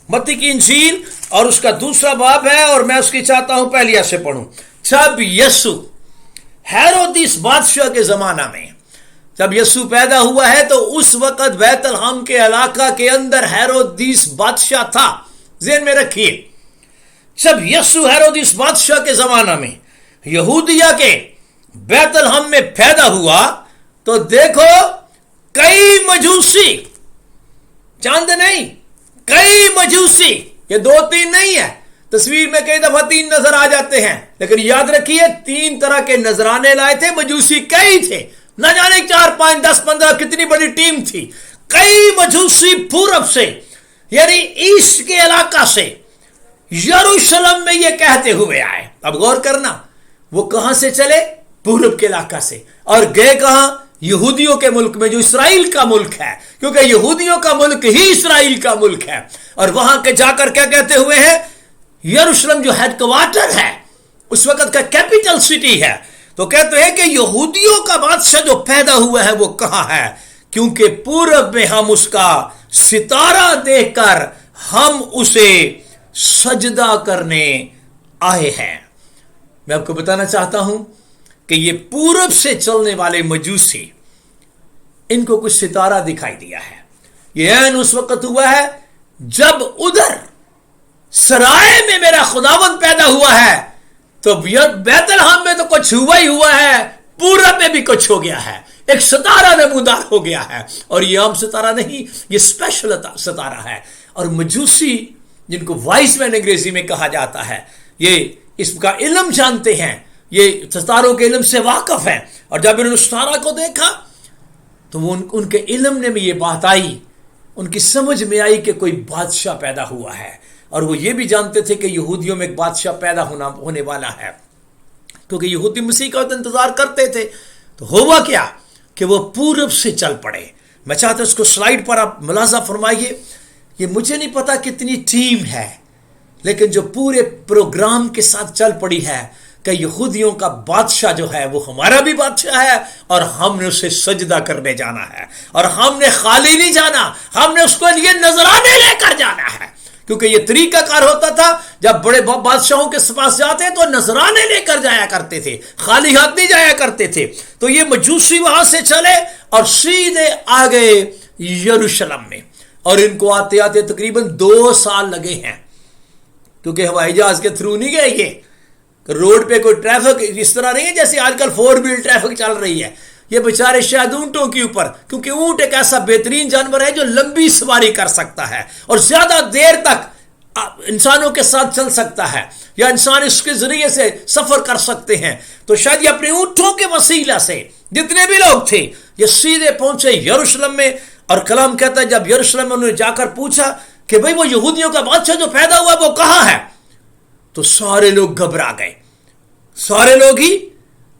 [SPEAKER 1] मत्ती की इंजील और उसका दूसरा बाब है, और मैं उसकी चाहता हूं पहली से पढ़ूं। जब यीशु हेरोदिस बादशाह के जमाना में, जब यीशु पैदा हुआ है तो उस वक्त बैतलहम के इलाका के अंदर हेरोदिस बादशाह था। ज़हन में रखिए, जब यीशु हेरोदिस बादशाह के जमाना में यहूदिया के बैतलहम में पैदा हुआ तो देखो कई मजूसी, चांद नहीं, कई मजूसी, ये 2-3 नहीं है, तस्वीर में कई दफा 3 नजर आ जाते हैं, लेकिन याद रखिए 3 तरह के नजराने लाए थे। मजूसी कई थे, न जाने 4, 5, 10, 15 कितनी बड़ी टीम थी। कई मजूसी पूरब से यानी ईस्ट के इलाका से यरूशलेम में ये कहते हुए आए। अब गौर करना, वो कहां से चले? पूरब के इलाका से। और गए कहां? यहूदियों के मुल्क में, जो इसराइल का मुल्क है, क्योंकि यहूदियों का मुल्क ही इसराइल का मुल्क है। और वहां के जाकर क्या कहते हुए हैं? यरूशलेम जो हेडक्वार्टर है, उस वक्त का कैपिटल सिटी है, तो कहते हैं कि यहूदियों का बादशाह जो पैदा हुआ है वो कहां है? क्योंकि पूरब में हम उसका सितारा देखकर हम उसे सजदा करने आए हैं। मैं आपको बताना चाहता हूं कि ये पूरब से चलने वाले मजूसी, इनको कुछ सितारा दिखाई दिया है। ये ऐन उस वक्त हुआ है जब उधर सराय में मेरा खुदावंद पैदा हुआ है, तो बैतलहम में तो कुछ हुआ ही हुआ है, पूरब में भी कुछ हो गया है, एक सितारा नमूदार हो गया है। और ये आम सितारा नहीं, ये स्पेशल सितारा है। और मजूसी, जिनको वाइस मैन अंग्रेजी में कहा जाता है, ये इसका इल्म जानते हैं, ये सितारों के इल्म से वाकिफ हैं। और जब इन्होंने सितारा को देखा तो वो उनके इल्म में ये बात आई, उनकी समझ में आई कि कोई बादशाह पैदा हुआ है। اور وہ یہ بھی جانتے تھے کہ یہودیوں میں ایک بادشاہ پیدا ہونے والا ہے، کیونکہ یہودی مسیح کا انتظار کرتے تھے۔ تو ہوا کیا کہ وہ پورب سے چل پڑے۔ میں چاہتا ہوں اس کو سلائیڈ پر آپ ملاحظہ فرمائیے۔ یہ مجھے نہیں پتا کتنی ٹیم ہے، لیکن جو پورے پروگرام کے ساتھ چل پڑی ہے کہ یہودیوں کا بادشاہ جو ہے وہ ہمارا بھی بادشاہ ہے، اور ہم نے اسے سجدہ کرنے جانا ہے، اور ہم نے خالی نہیں جانا، ہم نے اس کو لیے نذرانے لے کر جانا ہے۔ کیونکہ یہ طریقہ کار ہوتا تھا، جب بڑے بادشاہوں کے پاس جاتے تو نذرانے لے کر جایا کرتے تھے، خالی ہاتھ نہیں جایا کرتے تھے۔ تو یہ مجوسی وہاں سے چلے اور سیدھے آگے یروشلم میں، اور ان کو آتے آتے تقریباً 2 سال لگے ہیں، کیونکہ ہوائی جہاز کے تھرو نہیں گئے۔ یہ روڈ پہ کوئی ٹریفک اس طرح نہیں ہے جیسے آج کل 4 ویل ٹریفک چل رہی ہے۔ یہ بیچارے شاید اونٹوں کے اوپر، کیونکہ اونٹ ایک ایسا بہترین جانور ہے جو لمبی سواری کر سکتا ہے اور زیادہ دیر تک انسانوں کے ساتھ چل سکتا ہے، یا انسان اس کے ذریعے سے سفر کر سکتے ہیں۔ تو شاید یہ اپنے اونٹوں کے وسیلہ سے جتنے بھی لوگ تھے یہ سیدھے پہنچے یروشلم میں۔ اور کلام کہتا ہے جب یروشلم میں انہوں نے جا کر پوچھا کہ بھئی وہ یہودیوں کا بادشاہ جو پیدا ہوا وہ کہاں ہے، تو سارے لوگ گھبرا گئے، سارے لوگ ہی،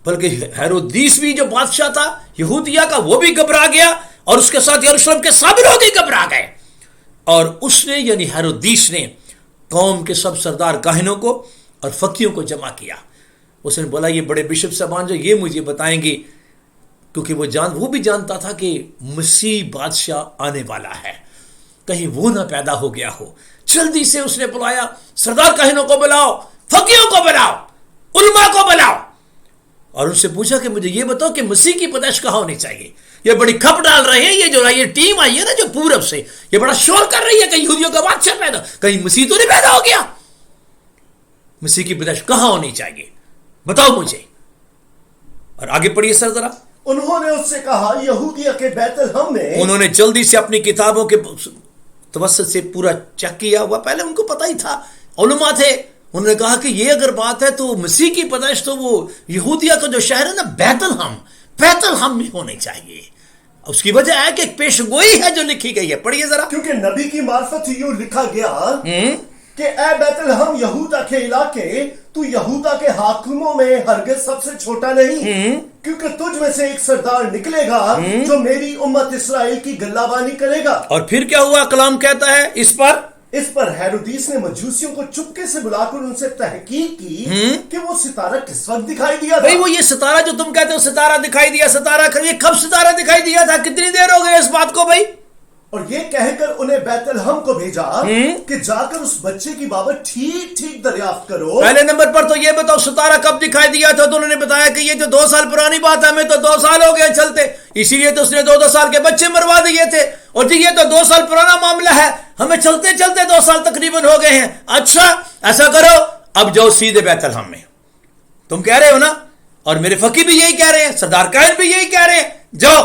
[SPEAKER 1] بلکہ ہیرودیس بھی جو بادشاہ تھا یہودیہ کا وہ بھی گھبرا گیا، اور اس کے ساتھ یروشلم کے سب لوگ ہی گھبرا گئے۔ اور اس نے یعنی ہیرودیس نے قوم کے سب سردار کاہنوں کو اور فقیوں کو جمع کیا۔ اس نے بولا یہ بڑے بشپ صاحبان جو یہ مجھے بتائیں گے، کیونکہ وہ بھی جانتا تھا کہ مسیح بادشاہ آنے والا ہے، کہیں وہ نہ پیدا ہو گیا ہو۔ جلدی سے اس نے بلایا، سردار کاہنوں کو بلاؤ، فقیوں کو بلاؤ، علماء کو بلاؤ، اور ان سے پوچھا کہ مجھے یہ بتاؤ کہ مسیح کی پیدائش کہاں ہونی چاہیے۔ یہ بڑی کھپ ڈال رہے ہیں، یہ ٹیم آئی ہے نا جو پورب سے، یہ بڑا شور کر رہی ہے کہ یہودیوں کا بادشاہ پیدا، کہیں مسیح تو نہیں پیدا ہو گیا؟ مسیح کی پیدائش کہاں ہونی چاہیے بتاؤ مجھے۔ اور آگے پڑھیے سر ذرا۔
[SPEAKER 2] انہوں نے اس سے کہا یہودیہ کے بیت الحم میں۔
[SPEAKER 1] انہوں نے جلدی سے اپنی کتابوں کے توسط سے پورا چیک کیا ہوا، پہلے ان کو پتہ ہی تھا، علماء تھے۔ انہوں نے کہا کہ یہ اگر بات ہے تو مسیح کی پیدائش تو وہ یہودیہ کا جو شہر ہے نا بیت الحم میں ہونے چاہیے۔ اس کی وجہ ہے کہ ایک پیش گوئی ہے جو لکھی گئی ہے، پڑھیے ذرا۔
[SPEAKER 2] کیونکہ نبی کی معرفت یوں لکھا گیا کہ اے بیت الحم یہودا کے علاقے، تو یہودا کے حاکموں میں ہرگز سب سے چھوٹا نہیں، کیونکہ تجھ میں سے ایک سردار نکلے گا جو میری امت اسرائیل کی گلہ بانی کرے گا۔ اور
[SPEAKER 1] پھر کیا ہوا؟ کلام کہتا ہے اس پر
[SPEAKER 2] ہیرودیس نے مجوسیوں کو چپکے سے بلا کر ان سے تحقیق کی کہ وہ ستارہ کس وقت دکھائی دیا تھا۔
[SPEAKER 1] بھئی وہ یہ ستارہ جو تم کہتے ہو ستارہ دکھائی دیا، یہ کب ستارہ دکھائی دیا تھا؟ کتنی دیر ہو گئی اس بات کو بھائی؟
[SPEAKER 2] اور یہ کہہ کر انہیں بیت الحم کو بھیجا کہ جا کر اس بچے کی بابت ٹھیک ٹھیک دریافت کرو۔
[SPEAKER 1] پہلے نمبر پر تو یہ بتاؤ ستارہ کب دکھائی دیا تھا؟ تو انہوں نے بتایا کہ یہ جو 2 سال پرانی بات ہے، ہمیں تو 2 سال ہو گئے چلتے، اسی لیے تو اس نے 2 سال کے بچے مروا دیے تھے، اور جی یہ تو 2 سال پرانا معاملہ ہے، ہمیں چلتے چلتے 2 سال تقریباً ہو گئے ہیں۔ اچھا ایسا کرو، اب جاؤ سیدھے بیت الحم میں، تم کہہ رہے ہو نا، اور میرے فقی بھی یہی کہہ رہے ہیں، سردار کاہن بھی یہی کہہ رہے ہیں، جاؤ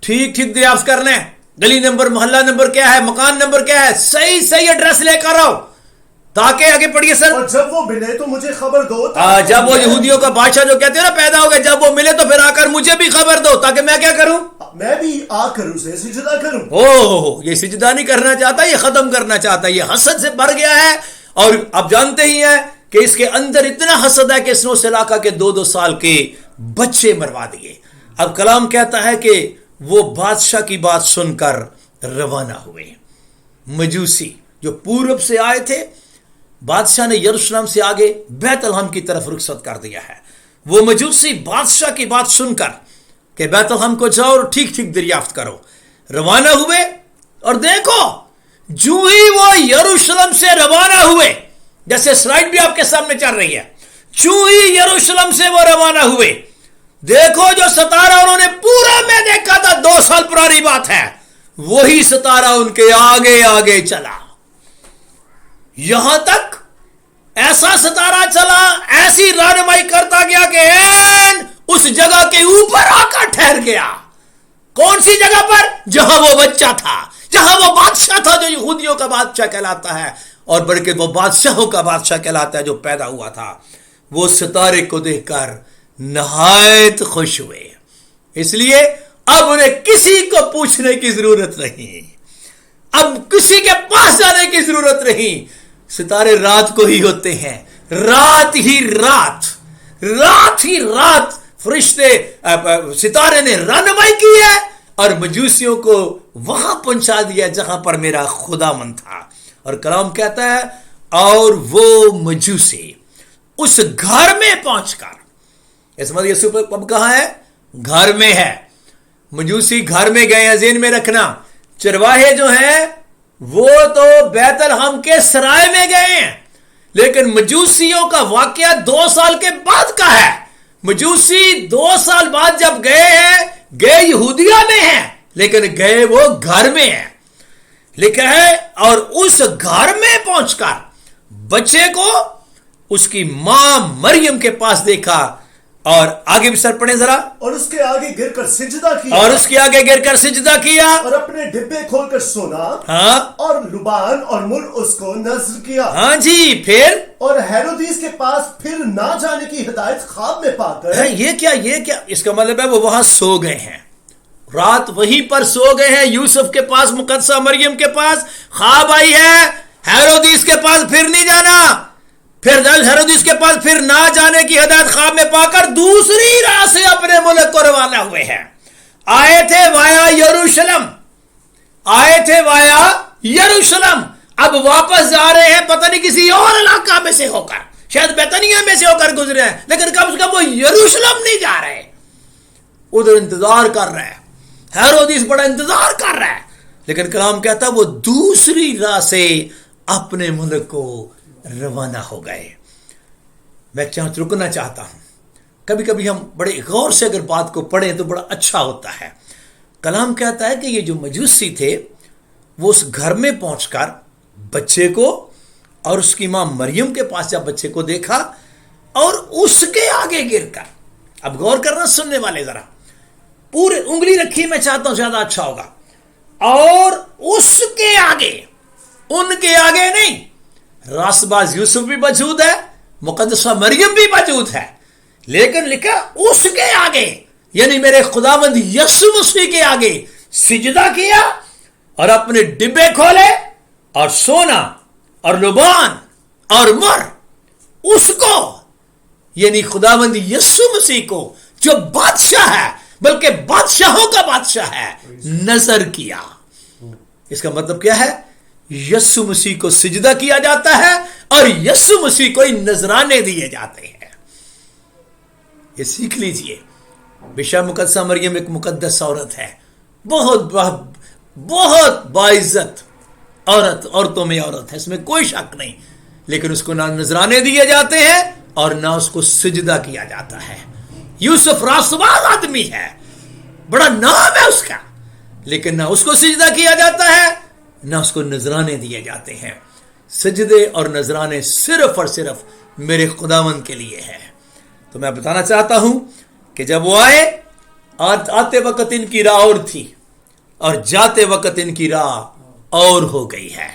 [SPEAKER 1] ٹھیک ٹھیک دریافت کر لیں، گلی نمبر، محلہ نمبر کیا ہے، مکان نمبر کیا ہے، صحیح ایڈریس لے کر آؤ، تاکہ آگے پڑھیے سر۔
[SPEAKER 2] اور جب وہ ملے تو مجھے خبر دو۔
[SPEAKER 1] جب وہ یہودیوں کا بادشاہ جو کہتے ہیں نا پیدا ہو گیا، جب وہ ملے تو پھر آ کر مجھے بھی خبر دو، تاکہ میں کیا کروں؟
[SPEAKER 2] میں بھی آ کر اسے سجدہ کروں۔
[SPEAKER 1] یہ سجدہ نہیں کرنا چاہتا، یہ ختم کرنا چاہتا ہے، یہ حسد سے بھر گیا ہے، اور آپ جانتے ہی ہیں کہ اس کے اندر اتنا حسد ہے کہ اس نے اس علاقہ کے 2 سال کے بچے مروا دیے۔ اب کلام کہتا ہے کہ وہ بادشاہ کی بات سن کر روانہ ہوئے۔ مجوسی جو پورب سے آئے تھے، بادشاہ نے یروشلم سے آگے بیت الحم کی طرف رخصت کر دیا ہے۔ وہ مجوسی بادشاہ کی بات سن کر کہ بیت الحم کو جاؤ اور ٹھیک ٹھیک دریافت کرو، روانہ ہوئے۔ اور دیکھو جو ہی وہ یروشلم سے روانہ ہوئے، جیسے سلائیڈ بھی آپ کے سامنے چل رہی ہے، جو ہی یروشلم سے وہ روانہ ہوئے، دیکھو جو ستارہ انہوں نے پورا میں دیکھا تھا، 2 سال پرانی بات ہے، وہی ستارہ ان کے آگے آگے چلا، یہاں تک ایسا ستارہ چلا، ایسی رہنمائی کرتا گیا کہ این اس جگہ کے اوپر آ کر ٹھہر گیا۔ کون سی جگہ پر؟ جہاں وہ بچہ تھا، جہاں وہ بادشاہ تھا جو یہودیوں کا بادشاہ کہلاتا ہے، اور بلکہ وہ بادشاہوں کا بادشاہ کہلاتا ہے جو پیدا ہوا تھا۔ وہ ستارے کو دیکھ کر نہایت خوش ہوئے، اس لیے اب انہیں کسی کو پوچھنے کی ضرورت نہیں، اب کسی کے پاس جانے کی ضرورت نہیں، सितारे रात को ही होते हैं, रात ही रात फरिश्ते सितारे ने रहनुमाई की है और मजूसियों को वहां पहुंचा दिया जहां पर मेरा खुदावन था। और कलाम कहता है और वो मजूसी उस घर में पहुंचकर, इस मतलब यीशु अब कहां है? घर में है। मजूसी घर में गए हैं, ज़हन में रखना। चरवाहे जो हैं वो तो बैतलहम के सराय में गए हैं, लेकिन मजूसियों का वाकया 2 साल के बाद का है। मजूसी 2 साल बाद जब गए हैं, गए यहूदिया में हैं, लेकिन गए वो घर में हैं। लिखा है और उस घर में पहुंचकर बच्चे को उसकी मां मरियम के पास देखा। और आगे भी सर पढ़े जरा।
[SPEAKER 2] और उसके आगे गिरकर सिजदा किया,
[SPEAKER 1] और उसके आगे गिरकर सिजदा किया,
[SPEAKER 2] और अपने डिब्बे खोलकर सोना,
[SPEAKER 1] हाँ,
[SPEAKER 2] और लुबान और मुर उसको नज्र किया।
[SPEAKER 1] हाँ जी, फिर
[SPEAKER 2] और हेरोदीस के पास फिर ना जाने की हिदायत ख्वाब में पाकर,
[SPEAKER 1] ये क्या? इसका मतलब है वो वहां सो गए हैं, रात वहीं पर सो गए हैं। यूसुफ के पास, मुकद्दसा मरियम के पास ख्वाब आई है, हेरोदीस के पास फिर नहीं जाना। फिर हेरोदीस के पास फिर ना जाने की हिदायत ख्वाब में पाकर दूसरी राह से अपने मुल्क को रवाना हुए हैं। आए थे वाया यरूशलेम, अब वापस जा रहे हैं पता नहीं किसी और इलाका में से होकर, शायद बैतनिया में से होकर गुजरे हैं, लेकिन कम से कम वो यरूशलेम नहीं जा रहे, उधर इंतजार कर रहे हैं। हेरोदीस बड़ा इंतजार कर रहा है, लेकिन कलाम कहता वो दूसरी राह से अपने मुल्क को रवाना हो गए। मैं रुकना चाहता हूं। कभी कभी हम बड़े गौर से अगर बात को पढ़ें तो बड़ा अच्छा होता है। कलाम कहता है कि ये जो मजूसी थे वो उस घर में पहुंचकर बच्चे को और उसकी मां मरियम के पास जब बच्चे को देखा और उसके आगे गिरकर, अब गौर करना सुनने वाले जरा, पूरे उंगली रखी, मैं चाहता हूं ज्यादा अच्छा होगा, और उसके आगे, उनके आगे नहीं, रासबाज यूसुफ भी मौजूद है, मुकद्दसा मरियम भी मौजूद है, लेकिन लिखा उसके आगे, यानी मेरे खुदावंद यीशु मसीह के आगे सिजदा किया और अपने डिब्बे खोले और सोना और लुबान और मर उसको, यानी खुदावंद यीशु मसीह को जो बादशाह है, बल्कि बादशाहों का बादशाह है, नजर किया। इसका मतलब क्या है? यीशु मसीह को सिजदा किया जाता है और यीशु मसीह को नजराने दिए जाते हैं। ये सीख लीजिए। बेशक मुकद्दसा मरियम एक मुकद्दस औरत है, बहुत बाइज्जत औरत, औरतों में औरत है, इसमें कोई शक नहीं, लेकिन उसको ना नजराने दिए जाते हैं और ना उसको सिजदा किया जाता है। यूसुफ रासबाज आदमी है, बड़ा नाम है उसका, लेकिन ना उसको सिजदा किया जाता है ना उसको नजराने दिए जाते हैं। सजदे और नजराने सिर्फ और सिर्फ मेरे खुदावंद के लिए है। तो मैं बताना चाहता हूं कि जब वो आए, आते वक्त इनकी राह और थी और जाते वक्त इनकी राह और हो गई है।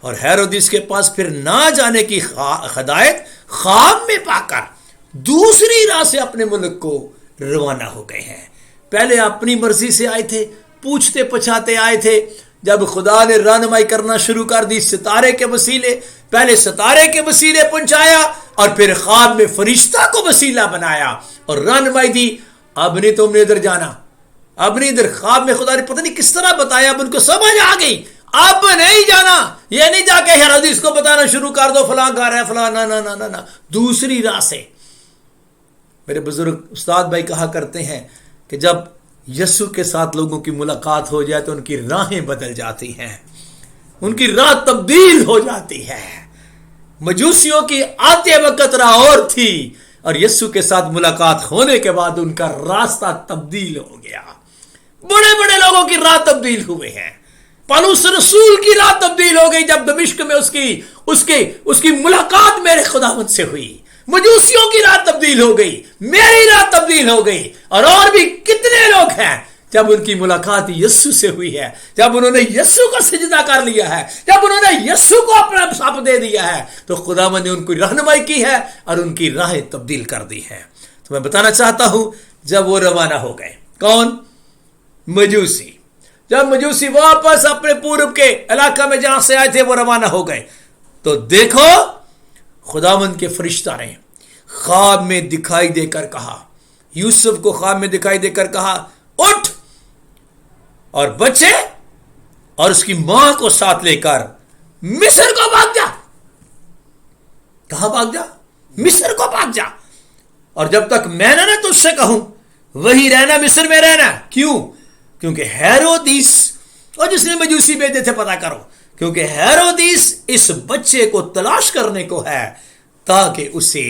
[SPEAKER 1] और हेरोदिस के पास फिर ना जाने की हिदायत ख्वाब में पाकर दूसरी राह से अपने मुल्क को रवाना हो गए हैं। पहले अपनी मर्जी से आए थे, पूछते पछाते आए थे, जब खुदा ने रहनुमाई करना शुरू कर दी सितारे के वसीले, पहले सितारे के वसीले पहुंचाया और फिर ख्वाब में फरिश्ता को वसीला बनाया और रहनुमाई दी। अब नहीं तुमने इधर जाना, अब नहीं इधर, ख्वाब में खुदा ने पता नहीं किस तरह बताया, अब उनको समझ आ गई, अब नहीं जाना, ये नहीं जाके हेरोदिस को बताना शुरू कर दो फलां घर है फलां, ना ना ना ना ना, दूसरी राह से। मेरे बुजुर्ग उस्ताद भाई कहा करते हैं कि जब यीशु के साथ लोगों की मुलाकात हो जाए तो उनकी राहें बदल जाती हैं, उनकी राह तब्दील हो जाती है। मजूसियों की आते वक्त राह और थी और यीशु के साथ मुलाकात होने के बाद उनका रास्ता तब्दील हो गया। बड़े बड़े लोगों की राह तब्दील हुए हैं। पौलुस रसूल की राह तब्दील हो गई जब दमिश्क में उसकी मुलाकात मेरे खुदावंद से हुई। मजूसियों की राह तब्दील हो गई, मेरी राह तब्दील हो गई, और भी कितने लोग हैं जब उनकी मुलाकात यीशु से हुई है, जब उन्होंने यीशु का सिजदा कर लिया है, जब उन्होंने यीशु को अपना साप दे दिया है, तो खुदावंद ने उनकी रहनुमाई की है और उनकी राहें तब्दील कर दी है। तो मैं बताना चाहता हूं, जब वो रवाना हो गए, कौन? मजूसी। जब मजूसी वापस अपने पूर्व के इलाका में जहां से आए थे वो रवाना हो गए, तो देखो खुदावंद के फरिश्ता ने ख्वाब में दिखाई देकर कहा, यूसुफ को ख्वाब में दिखाई देकर कहा, उठ और बच्चे और उसकी मां को साथ लेकर मिस्र को भाग जा। कहां भाग जा? मिस्र को भाग जा। और जब तक मैं ना तुझसे कहूं वही रहना, मिस्र में रहना। क्यों? क्योंकि हेरोदिस, और जिसने मजूसी भेजे थे पता करो, क्योंकि हेरोदिस इस बच्चे को तलाश करने को है ताकि उसे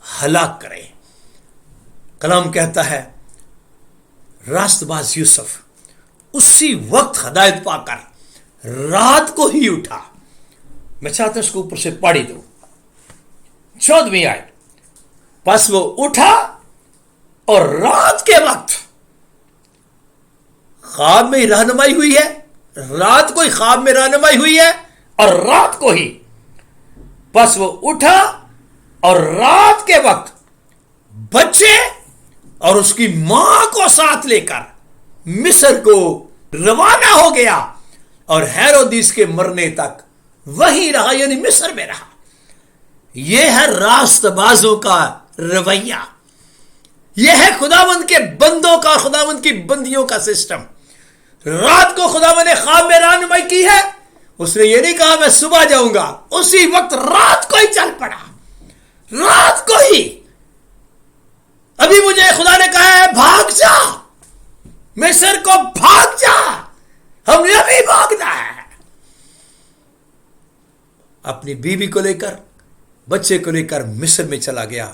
[SPEAKER 1] हलाक करे। कलाम कहता है रास्तबाज यूसुफ उसी वक्त हदायत पाकर रात को ही उठा। मैं चाहता हूं इसको ऊपर से पढ़ी दो, 14वीं आयत। बस वो उठा और रात के वक्त, ख्वाब में रहनुमाई हुई है, रात को ही ख्वाब में रहनुमाई हुई है, और रात को ही बस वो उठा और रात के वक्त बच्चे और उसकी मां को साथ लेकर मिस्र को रवाना हो गया और हेरोदिस के मरने तक वहीं रहा, यानी मिस्र में रहा। यह है रास्तबाजों का रवैया, यह है खुदावंद के बंदों का, खुदावंद की बंदियों का सिस्टम। रात को खुदावंद ने ख्वाब में रहनुमाई की है, उसने ये नहीं कहा मैं सुबह जाऊंगा, उसी वक्त रात को ही चल पड़ा, रात को ही। अभी मुझे खुदा ने कहा है भाग जा, मिस्र को भाग जा, हमने अभी भागना है। अपनी बीवी को लेकर, बच्चे को लेकर मिस्र में चला गया,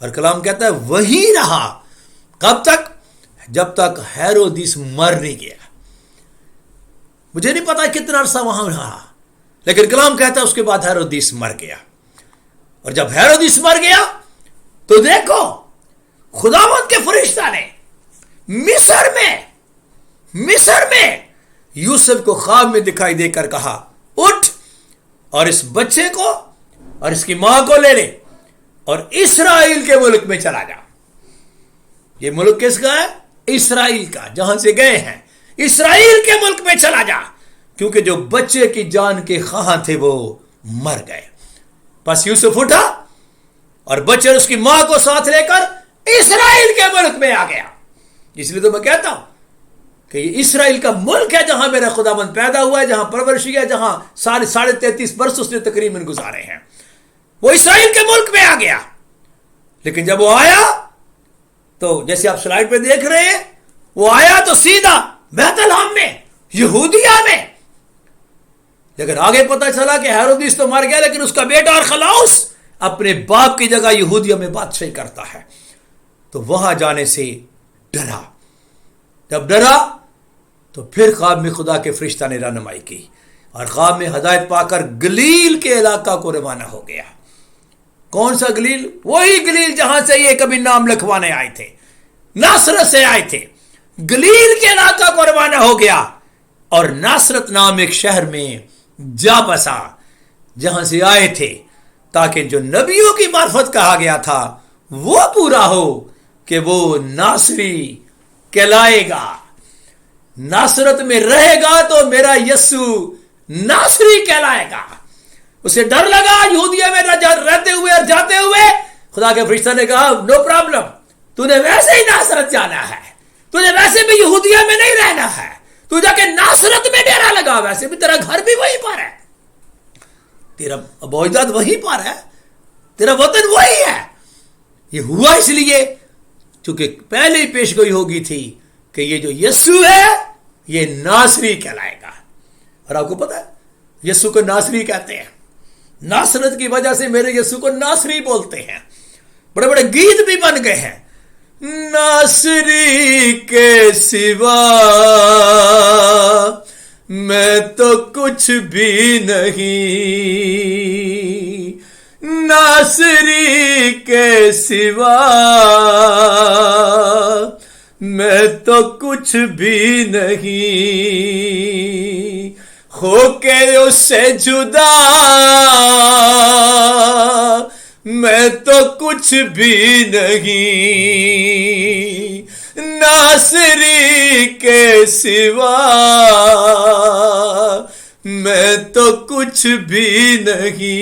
[SPEAKER 1] और कलाम कहता है वही रहा। कब तक? जब तक हेरोदिस मर नहीं गया। मुझे नहीं पता कितना अरसा वहां रहा, लेकिन कलाम कहता है उसके बाद हेरोदिस मर गया। और जब हेरोदिस मर गया तो देखो खुदावंद के फरिश्ता ने मिस्र में यूसुफ को ख्वाब में दिखाई देकर कहा, उठ और इस बच्चे को और इसकी मां को ले ले और इस्राएल के मुल्क में चला जा। ये मुल्क किसका है? इस्राएल का, जहां से गए हैं, इस्राएल के मुल्क में चला जा, क्योंकि जो बच्चे की जान के ख्वाह थे वो मर गए। बस यूसुफ उठा और बच्चे और उसकी मां को साथ लेकर इस्राएल के मुल्क में आ गया। इसलिए तो मैं कहता हूं कि ये इस्राएल का मुल्क है जहां मेरा खुदाबंद पैदा हुआ है, जहां परवरिश है, जहां 33.5 वर्ष उसने तकरीबन गुजारे हैं। वो इस्राएल के मुल्क में आ गया। लेकिन जब वो आया तो जैसे आप स्लाइड पे देख रहे हैं, वो आया तो सीधा बैतलहम में, यहूदिया में। लेकिन आगे पता चला कि हेरोदिस तो मर गया, लेकिन उसका बेटा अरखलाउस अपने बाप की जगह यहूदिया में बादशाही करता है। तो वहां जाने से डरा। जब डरा तो फिर ख्वाब में खुदा के फरिश्ता ने रहनुमाई की और ख्वाब में हदायत पाकर गलील के इलाका को रवाना हो गया। कौन सा गलील? वही गलील जहां से ये कभी नाम लिखवाने आए थे, नासरत से आए थे। गलील के इलाका को रवाना हो गया और नासरत नाम एक शहर में जा बसा, जहां से आए थे, ताकि जो नबियों की मार्फत कहा गया था वो पूरा हो कि वो नासरी कहलाएगा। नासरत में रहेगा तो मेरा यस्सु नासरी कहलाएगा। उसे डर लगा यहूदिया में रहते हुए और जाते हुए। खुदा के फरिश्ता ने कहा नो प्रॉब्लम, तूने वैसे ही नासरत जाना है, तुझे वैसे भी यहूदिया में नहीं रहना है, तू जाके नासरत में डेरा लगा, वैसे भी तेरा घर भी वहीं पर है, तेरा अबोइदाद वहीं पर है, तेरा वतन वही है। ये हुआ इसलिए क्योंकि पहले ही पेशगोई होगी थी कि ये जो यस्सु है ये नासरी कहलाएगा। और आपको पता है यस्सु को नासरी कहते हैं, नासरत की वजह से मेरे यस्सु को नासरी बोलते हैं। बड़े बड़े गीत भी बन गए हैं, नासरी के सिवा मैं तो कुछ भी नहीं, नासरी के सिवा मैं तो कुछ भी नहीं, होके उससे जुदा मैं तो कुछ भी नहीं, नासरी के सिवा میں تو کچھ بھی نہیں،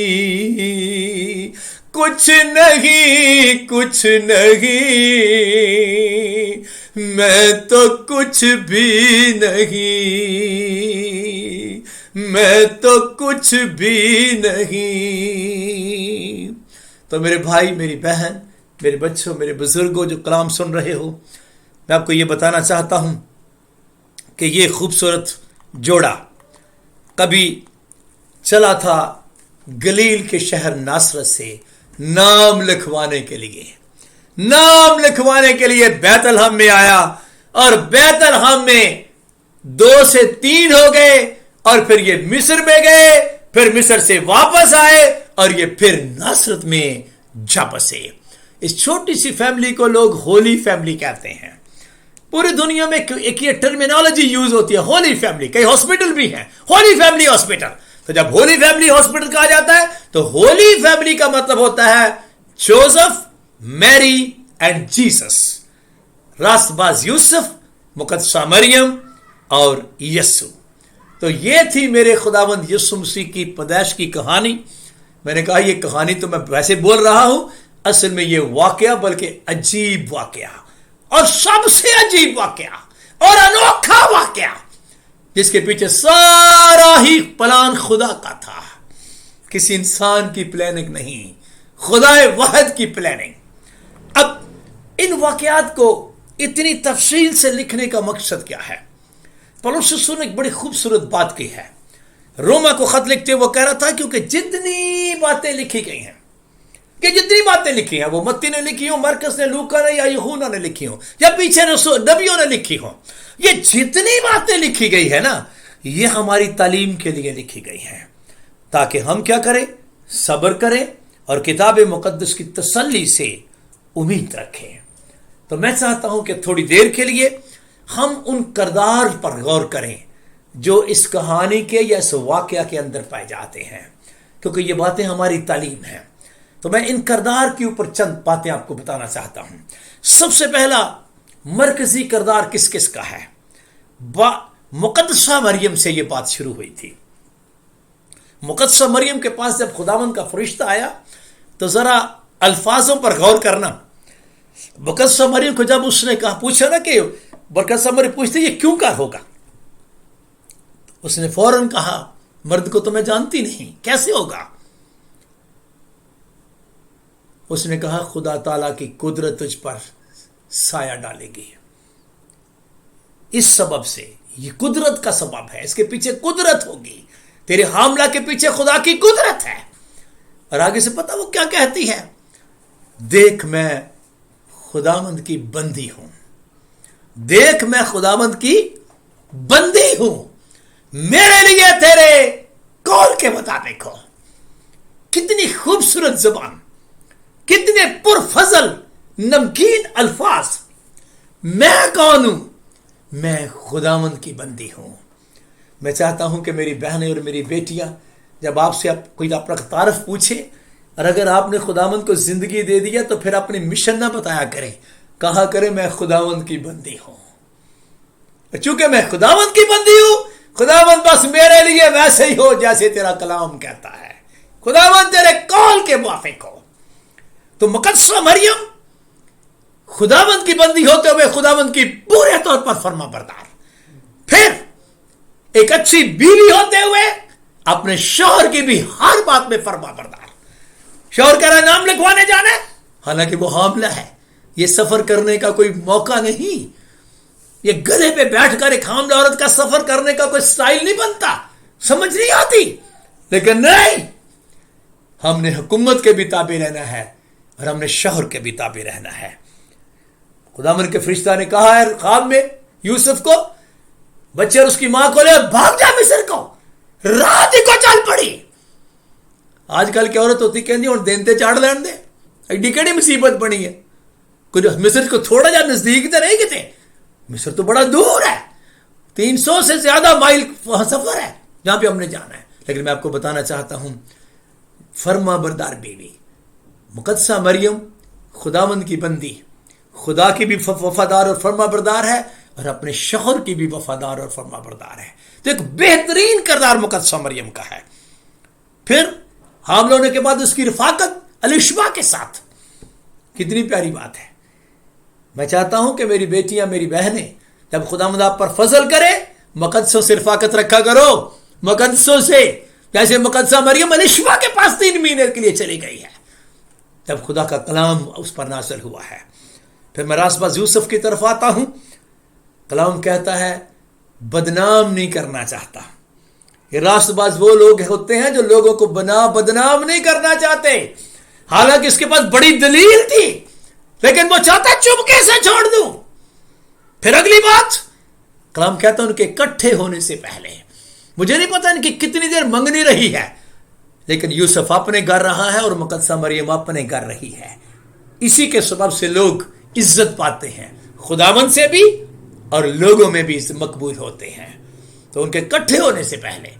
[SPEAKER 1] کچھ نہیں، کچھ نہیں، میں تو کچھ بھی نہیں، میں تو کچھ بھی نہیں۔ تو میرے بھائی، میری بہن، میرے بچوں، میرے بزرگوں جو کلام سن رہے ہو، میں آپ کو یہ بتانا چاہتا ہوں کہ یہ خوبصورت جوڑا کبھی چلا تھا گلیل کے شہر ناصرت سے نام لکھوانے کے لیے، نام لکھوانے کے لیے بیت الحم میں آیا، اور بیت الحم میں 2 سے 3 ہو گئے، اور پھر یہ مصر میں گئے، پھر مصر سے واپس آئے، اور یہ پھر ناصرت میں جا بسے۔ اس چھوٹی سی فیملی کو لوگ ہولی فیملی کہتے ہیں۔ پوری دنیا میں ایک یہ ٹرمینالوجی یوز ہوتی ہے، ہولی فیملی۔ کئی ہاسپٹل بھی ہیں، ہولی فیملی ہاسپٹل۔ تو جب ہولی فیملی ہاسپٹل کہا جاتا ہے تو ہولی فیملی کا مطلب ہوتا ہے جوزف، میری اینڈ جیسس، راست باز یوسف، مقدسہ مریم اور یسو۔ تو یہ تھی میرے خداوند یسوع مسیح کی پیدائش کی کہانی۔ میں نے کہا یہ کہانی تو میں ویسے بول رہا ہوں، اصل میں یہ واقعہ بلکہ عجیب واقعہ، اور سب سے عجیب واقعہ اور انوکھا واقعہ، جس کے پیچھے سارا ہی پلان خدا کا تھا، کسی انسان کی پلاننگ نہیں، خدا واحد کی پلاننگ۔ اب ان واقعات کو اتنی تفصیل سے لکھنے کا مقصد کیا ہے؟ پولس رسول نے ایک بڑی خوبصورت بات کی ہے۔ روما کو خط لکھتے وہ کہہ رہا تھا کیونکہ جتنی باتیں لکھی گئی ہیں، کہ جتنی باتیں لکھی ہیں، وہ متی نے لکھی ہوں، مرکز نے، لوکا نے، یا یوحنا نے لکھی ہوں، یا پیچھے نبیوں نے لکھی ہوں، یہ جتنی باتیں لکھی گئی ہے نا، یہ ہماری تعلیم کے لیے لکھی گئی ہیں، تاکہ ہم کیا کریں؟ صبر کریں اور کتاب مقدس کی تسلی سے امید رکھیں۔ تو میں چاہتا ہوں کہ تھوڑی دیر کے لیے ہم ان کردار پر غور کریں جو اس کہانی کے یا اس واقعہ کے اندر پائے جاتے ہیں، کیونکہ یہ باتیں ہماری تعلیم ہیں۔ تو میں ان کردار کے اوپر چند باتیں آپ کو بتانا چاہتا ہوں۔ سب سے پہلا مرکزی کردار کس کس کا ہے؟ مقدسہ مریم سے یہ بات شروع ہوئی تھی۔ مقدسہ مریم کے پاس جب خداوند کا فرشتہ آیا تو ذرا الفاظوں پر غور کرنا۔ مقدسہ مریم کو جب اس نے کہا، پوچھا نا کہ مقدسہ مریم پوچھتے یہ کیوں کر ہوگا، اس نے فوراً کہا مرد کو تو میں جانتی نہیں، کیسے ہوگا؟ اس نے کہا خدا تعالیٰ کی قدرت تجھ پر سایہ ڈالے گی، اس سبب سے، یہ قدرت کا سبب ہے، اس کے پیچھے قدرت ہوگی، تیرے حاملہ کے پیچھے خدا کی قدرت ہے۔ اور آگے سے پتہ وہ کیا کہتی ہے؟ دیکھ میں خداوند کی بندی ہوں، دیکھ میں خداوند کی بندی ہوں، میرے لیے تیرے قول کے مطابق ہو۔ کتنی خوبصورت زبان، کتنے پرفضل نمکین الفاظ۔ میں کون ہوں؟ میں خداوند کی بندی ہوں۔ میں چاہتا ہوں کہ میری بہنیں اور میری بیٹیاں جب آپ سے کوئی اپنا تعارف پوچھے، اور اگر آپ نے خداوند کو زندگی دے دیا تو پھر اپنی مشن نہ بتایا کریں، کہا کریں میں خداوند کی بندی ہوں۔ چونکہ میں خداوند کی بندی ہوں، خداوند بس میرے لیے ویسے ہی ہو جیسے تیرا کلام کہتا ہے، خداوند تیرے قول کے موافق ہو۔ تو مقدسہ مریم خداوند کی بندی ہوتے ہوئے خداوند کی پورے طور پر فرما بردار، پھر ایک اچھی بیوی ہوتے ہوئے اپنے شوہر کی بھی ہر بات میں فرما بردار۔ شوہر کہہ رہا نام لکھوانے جانا ہے، حالانکہ وہ حاملہ ہے، یہ سفر کرنے کا کوئی موقع نہیں، یہ گدھے پہ بیٹھ کر ایک حاملہ عورت کا سفر کرنے کا کوئی سٹائل نہیں بنتا، سمجھ نہیں آتی، لیکن نہیں، ہم نے حکومت کے بھی تابع رہنا ہے اور ہم نے شوہر کے بھی تابع رہنا ہے۔ خداوند کے فرشتہ نے کہا ہے خواب میں یوسف کو، بچے اور اس کی ماں کو لے بھاگ جا مصر کو، رات ہی کو چل پڑی۔ آج کل کی عورت ہوتی کہندی ہوں دینتے چاڑ لین دے، ایڈی کیڑی مصیبت بنی ہے، کچھ مصر کو تھوڑا جا نزدیک تو نہیں کتے، مصر تو بڑا دور ہے، 300 سے زیادہ مائل سفر ہے جہاں پہ ہم نے جانا ہے۔ لیکن میں آپ کو بتانا چاہتا ہوں، فرما بردار بیوی مقدسہ مریم خداوند کی بندی، خدا کی بھی وفادار اور فرما بردار ہے، اور اپنے شوہر کی بھی وفادار اور فرما بردار ہے. تو ایک بہترین کردار مقدسہ مریم کا ہے. پھر حاملہ ہونے کے بعد اس کی رفاقت الشبا کے ساتھ. کتنی پیاری بات ہے. میں چاہتا ہوں کہ میری بیٹیاں میری بہنیں جب خداوند آپ پر فضل کرے مقدسوں سے رفاقت رکھا کرو. مقدسوں سے جیسے مقدسہ مریم الشبا کے پاس 3 مہینے کے لیے چلی گئی ہے جب خدا کا کلام اس پر نازل ہوا ہے. پھر میں راست باز یوسف کی طرف آتا ہوں. کلام کہتا ہے بدنام نہیں کرنا چاہتا. یہ راست باز وہ لوگ ہوتے ہیں جو لوگوں کو بدنام نہیں کرنا چاہتے. حالانکہ اس کے پاس بڑی دلیل تھی لیکن وہ چاہتا چپکے سے چھوڑ دوں. پھر اگلی بات کلام کہتا ہے ان کے اکٹھے ہونے سے پہلے. مجھے نہیں پتا ان کی کتنی دیر منگنی رہی ہے لیکن یوسف اپنے گھر رہا ہے اور مقدسہ مریم اپنے گھر رہی ہے. اسی کے سبب سے لوگ عزت پاتے ہیں خداوند سے بھی اور لوگوں میں بھی مقبول ہوتے ہیں. تو ان کے اکٹھے ہونے سے پہلے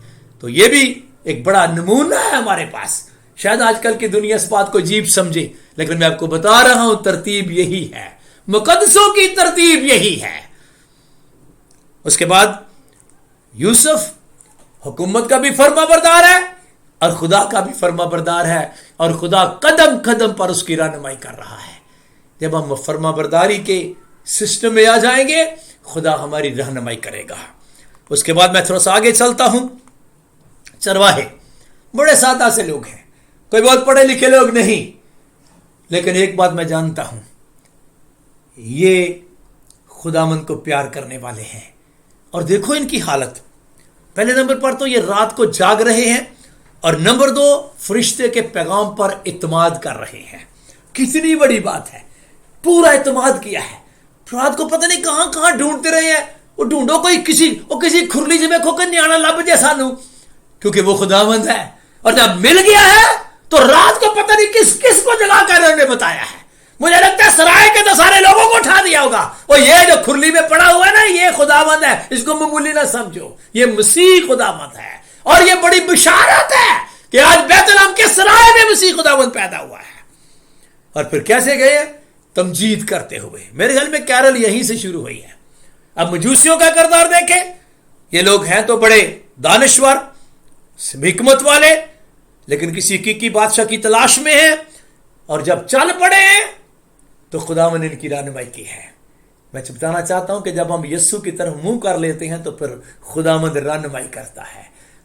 [SPEAKER 1] تو یہ بھی ایک بڑا نمونہ ہے ہمارے پاس. شاید آج کل کی دنیا اس بات کو عجیب سمجھے لیکن میں آپ کو بتا رہا ہوں ترتیب یہی ہے. مقدسوں کی ترتیب یہی ہے. اس کے بعد یوسف حکومت کا بھی فرما بردار ہے اور خدا کا بھی فرما بردار ہے اور خدا قدم قدم پر اس کی رہنمائی کر رہا ہے. جب ہم فرما برداری کے سسٹم میں آ جائیں گے خدا ہماری رہنمائی کرے گا. اس کے بعد میں تھوڑا سا آگے چلتا ہوں. چرواہے بڑے سادہ سے لوگ ہیں, کوئی بہت پڑھے لکھے لوگ نہیں, لیکن ایک بات میں جانتا ہوں یہ خداوند کو پیار کرنے والے ہیں. اور دیکھو ان کی حالت. پہلے نمبر پر تو یہ رات کو جاگ رہے ہیں اور نمبر 2 فرشتے کے پیغام پر اعتماد کر رہے ہیں. کتنی بڑی بات ہے. پورا اعتماد کیا ہے. رات کو پتہ نہیں کہاں کہاں ڈھونڈتے رہے ہیں. وہ ڈھونڈو کوئی کسی کھرلی جی میں کھو کر نیانا لب جیسا نو, کیونکہ وہ خداوند ہے. اور جب مل گیا ہے تو رات کو پتہ نہیں کس کس کو جگا کر انہوں نے بتایا ہے. مجھے لگتا ہے سرائے کے تو سارے لوگوں کو اٹھا دیا ہوگا. اور یہ جو کھرلی میں پڑا ہوا ہے نا یہ خداوند ہے, اس کو معمولی نہ سمجھو. یہ مسیح خداوند ہے اور یہ بڑی بشارت ہے کہ آج بیت لحم کے سرائے میں مسیح خداوند پیدا ہوا ہے. اور پھر کیسے گئے؟ تمجید کرتے ہوئے. میرے خیال میں کیرل یہیں سے شروع ہوئی ہے. اب مجوسیوں کا کردار دیکھیں. یہ لوگ ہیں تو بڑے دانشور حکمت والے لیکن کسی حقیقی بادشاہ کی تلاش میں ہیں اور جب چل پڑے ہیں تو خداوند نے ان کی رہنمائی کی ہے. میں بتانا چاہتا ہوں کہ جب ہم یسوع کی طرف منہ کر لیتے ہیں تو پھر خداوند رہنمائی کرتا ہے.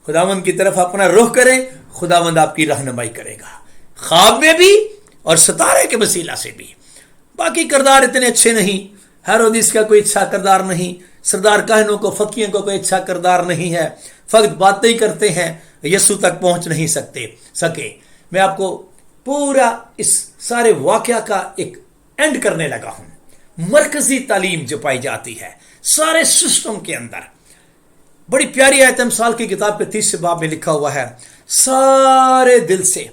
[SPEAKER 1] خداوند کی طرف اپنا رخ کریں, خداوند آپ کی رہنمائی کرے گا, خواب میں بھی اور ستارے کے وسیلہ سے بھی. باقی کردار اتنے اچھے نہیں. ہیرودیس کا کوئی اچھا کردار نہیں. سردار کاہنوں کو فقیوں کو کوئی اچھا کردار نہیں ہے. فقط باتیں ہی کرتے ہیں, یسوع تک پہنچ نہیں سکے. میں آپ کو پورا اس سارے واقعہ کا ایک اینڈ کرنے لگا ہوں. مرکزی تعلیم جو پائی جاتی ہے سارے سسٹم کے اندر, بڑی پیاری آیت امثال کی کتاب کے 30 باب میں لکھا ہوا ہے, سارے دل سے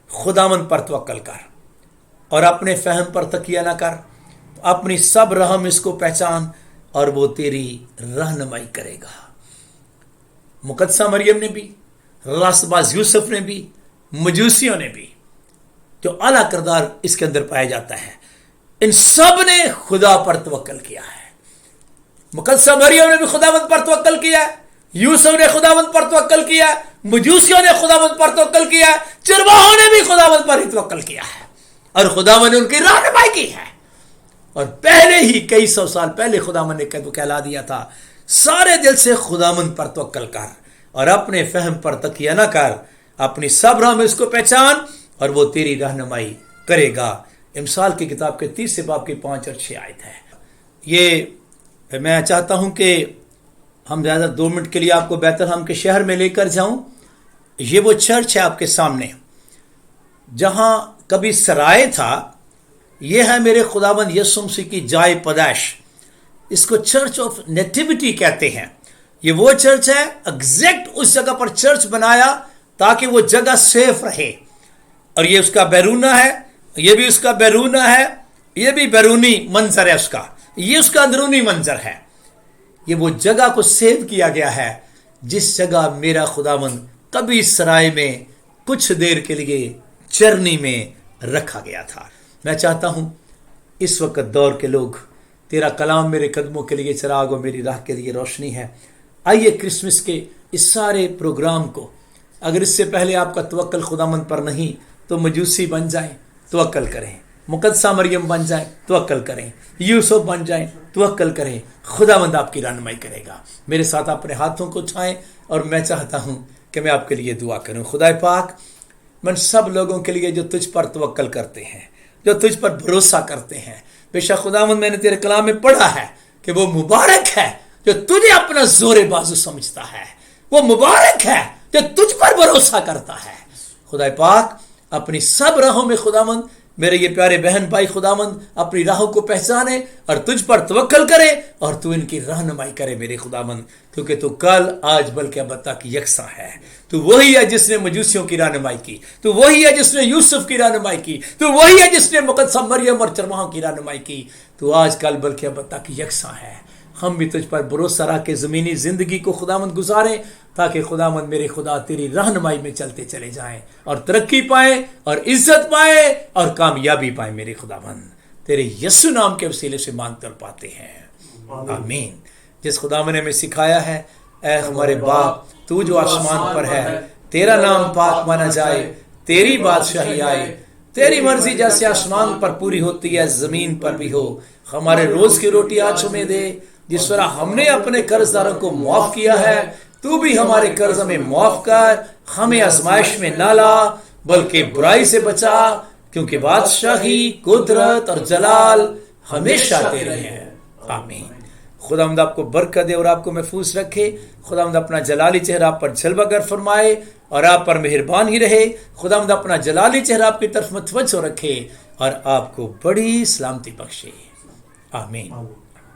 [SPEAKER 1] خداوند پر توکل کر اور اپنے فہم پر تکیہ نہ کر, اپنی سب رحم اس کو پہچان اور وہ تیری رہنمائی کرے گا. مقدسہ مریم نے بھی, راست باز یوسف نے بھی, مجوسیوں نے بھی, جو اعلیٰ کردار اس کے اندر پایا جاتا ہے, ان سب نے خدا پر توکل کیا ہے. مقدسہ مریم نے بھی خداوند پر توکل کیا ہے, یوسف نے خداوند پر توکل کیا ہے, مجوسیوں نے خداوند پر توکل کیا ہے, چرواہوں نے بھی خداوند پر ہی توکل کیا ہے اور خداوند نے ان کی رہنمائی کی ہے. اور پہلے ہی کئی سو سال پہلے خداوند نے کہلا دیا تھا, سارے دل سے خداوند پر توکل کر اور اپنے فہم پر تکیہ نہ کر, اپنی سب راہ میں اس کو پہچان اور وہ تیری رہنمائی کرے گا. امثال کی کتاب کے 30 باب کی 5 اور 6 آیت ہے. یہ میں چاہتا ہوں کہ ہم زیادہ 2 منٹ کے لیے آپ کو بیت لحم کے شہر میں لے کر جاؤں. یہ وہ چرچ ہے آپ کے سامنے جہاں کبھی سرائے تھا. یہ ہے میرے خداوند یسوع مسیح کی جائے پیدائش. اس کو چرچ آف نیٹیوٹی کہتے ہیں. یہ وہ چرچ ہے, ایگزیکٹ اس جگہ پر چرچ بنایا تاکہ وہ جگہ سیف رہے. اور یہ اس کا بیرونہ ہے, یہ بھی اس کا بیرونہ ہے, یہ بھی بیرونی منظر ہے اس کا, یہ اس کا اندرونی منظر ہے. یہ وہ جگہ کو سیو کیا گیا ہے جس جگہ میرا خداوند کبھی سرائے میں کچھ دیر کے لیے چرنی میں رکھا گیا تھا. میں چاہتا ہوں اس وقت دور کے لوگ तेरा कलाम मेरे कदमों के लिए चिराग और मेरी राह के लिए रोशनी है। आइए क्रिसमस के इस सारे प्रोग्राम को, अगर इससे पहले आपका तवक्कल खुदावंद पर नहीं तो मजूसी बन जाए, तवक्कल करें। मुकद्दसा मरियम बन जाए, तवक्कल करें। यूसुफ बन जाए, तवक्कल करें। खुदावंद आपकी रहनुमाई करेगा। मेरे साथ अपने हाथों को उठाएं और मैं चाहता हूं कि मैं आपके लिए दुआ करूं। खुदाए पाक, मैं सब लोगों के लिए जो तुझ पर तवक्कल करते हैं, जो तुझ पर भरोसा करते हैं, बेशक खुदावंद मैंने तेरे कलाम में पढ़ा है कि वो मुबारक है जो तुझे अपना जोरे बाजू समझता है, वो मुबारक है जो तुझ पर भरोसा करता है। खुदाए पाक, अपनी सब राहों में खुदावंद मेरे ये प्यारे बहन भाई खुदावंद अपनी राहों को पहचाने और तुझ पर तवक्कल करे और तू इनकी रहनुमाई करे मेरे खुदावंद, क्योंकि तू कल आज बल्कि अब तक यकसा है। तू वही है जिसने मजूसियों की रहनुमाई की, तू वही है जिसने यूसुफ की रहनुमाई की, तू वही है जिसने मुकद्दसा मरियम और चरवाहों की रहनुमाई की। तू आज कल बल्कि अब तक यकसा है। हम भी तुझ पर भरोसा रख के ज़मीनी ज़िंदगी को खुदावंद गुजारें, ताकि खुदावंद मेरे खुदा तेरी रहनुमाई में चलते चले जाएं और तरक्की पाए और इज्जत पाए और कामयाबी पाए मेरे खुदावंद। तेरे यीशु नाम के वसीले से मांगते और पाते हैं, आमीन। जिस खुदावंद ने हमें सिखाया है, ऐ हमारे बाप तू जो आसमान पर है, तेरा नाम पाक माना जाए, तेरी बादशाही आए, तेरी मर्जी जैसे आसमान पर पूरी होती है जमीन पर भी हो। हमारे रोज की रोटी आज हमें दे, जिस तरह हमने अपने कर्जदारों को माफ किया है, तू भी हमारे कर्ज हमें माफ कर। हमें आजमाइश में ना ला, बल्कि बुराई से बचा, क्योंकि बादशाही, कुदरत और जलाल हमेशा तेरे हैं, आमीन। खुदावंद आपको बरकत दे और आपको महफूज रखे। खुदावंद अपना जलाली चेहरा आप पर जलवागर फरमाए और आप पर मेहरबान ही रहे। खुदावंद अपना जलाली चेहरा आपकी तरफ मतवज्जो रखे और आपको बड़ी सलामती बख्शे, आमीन।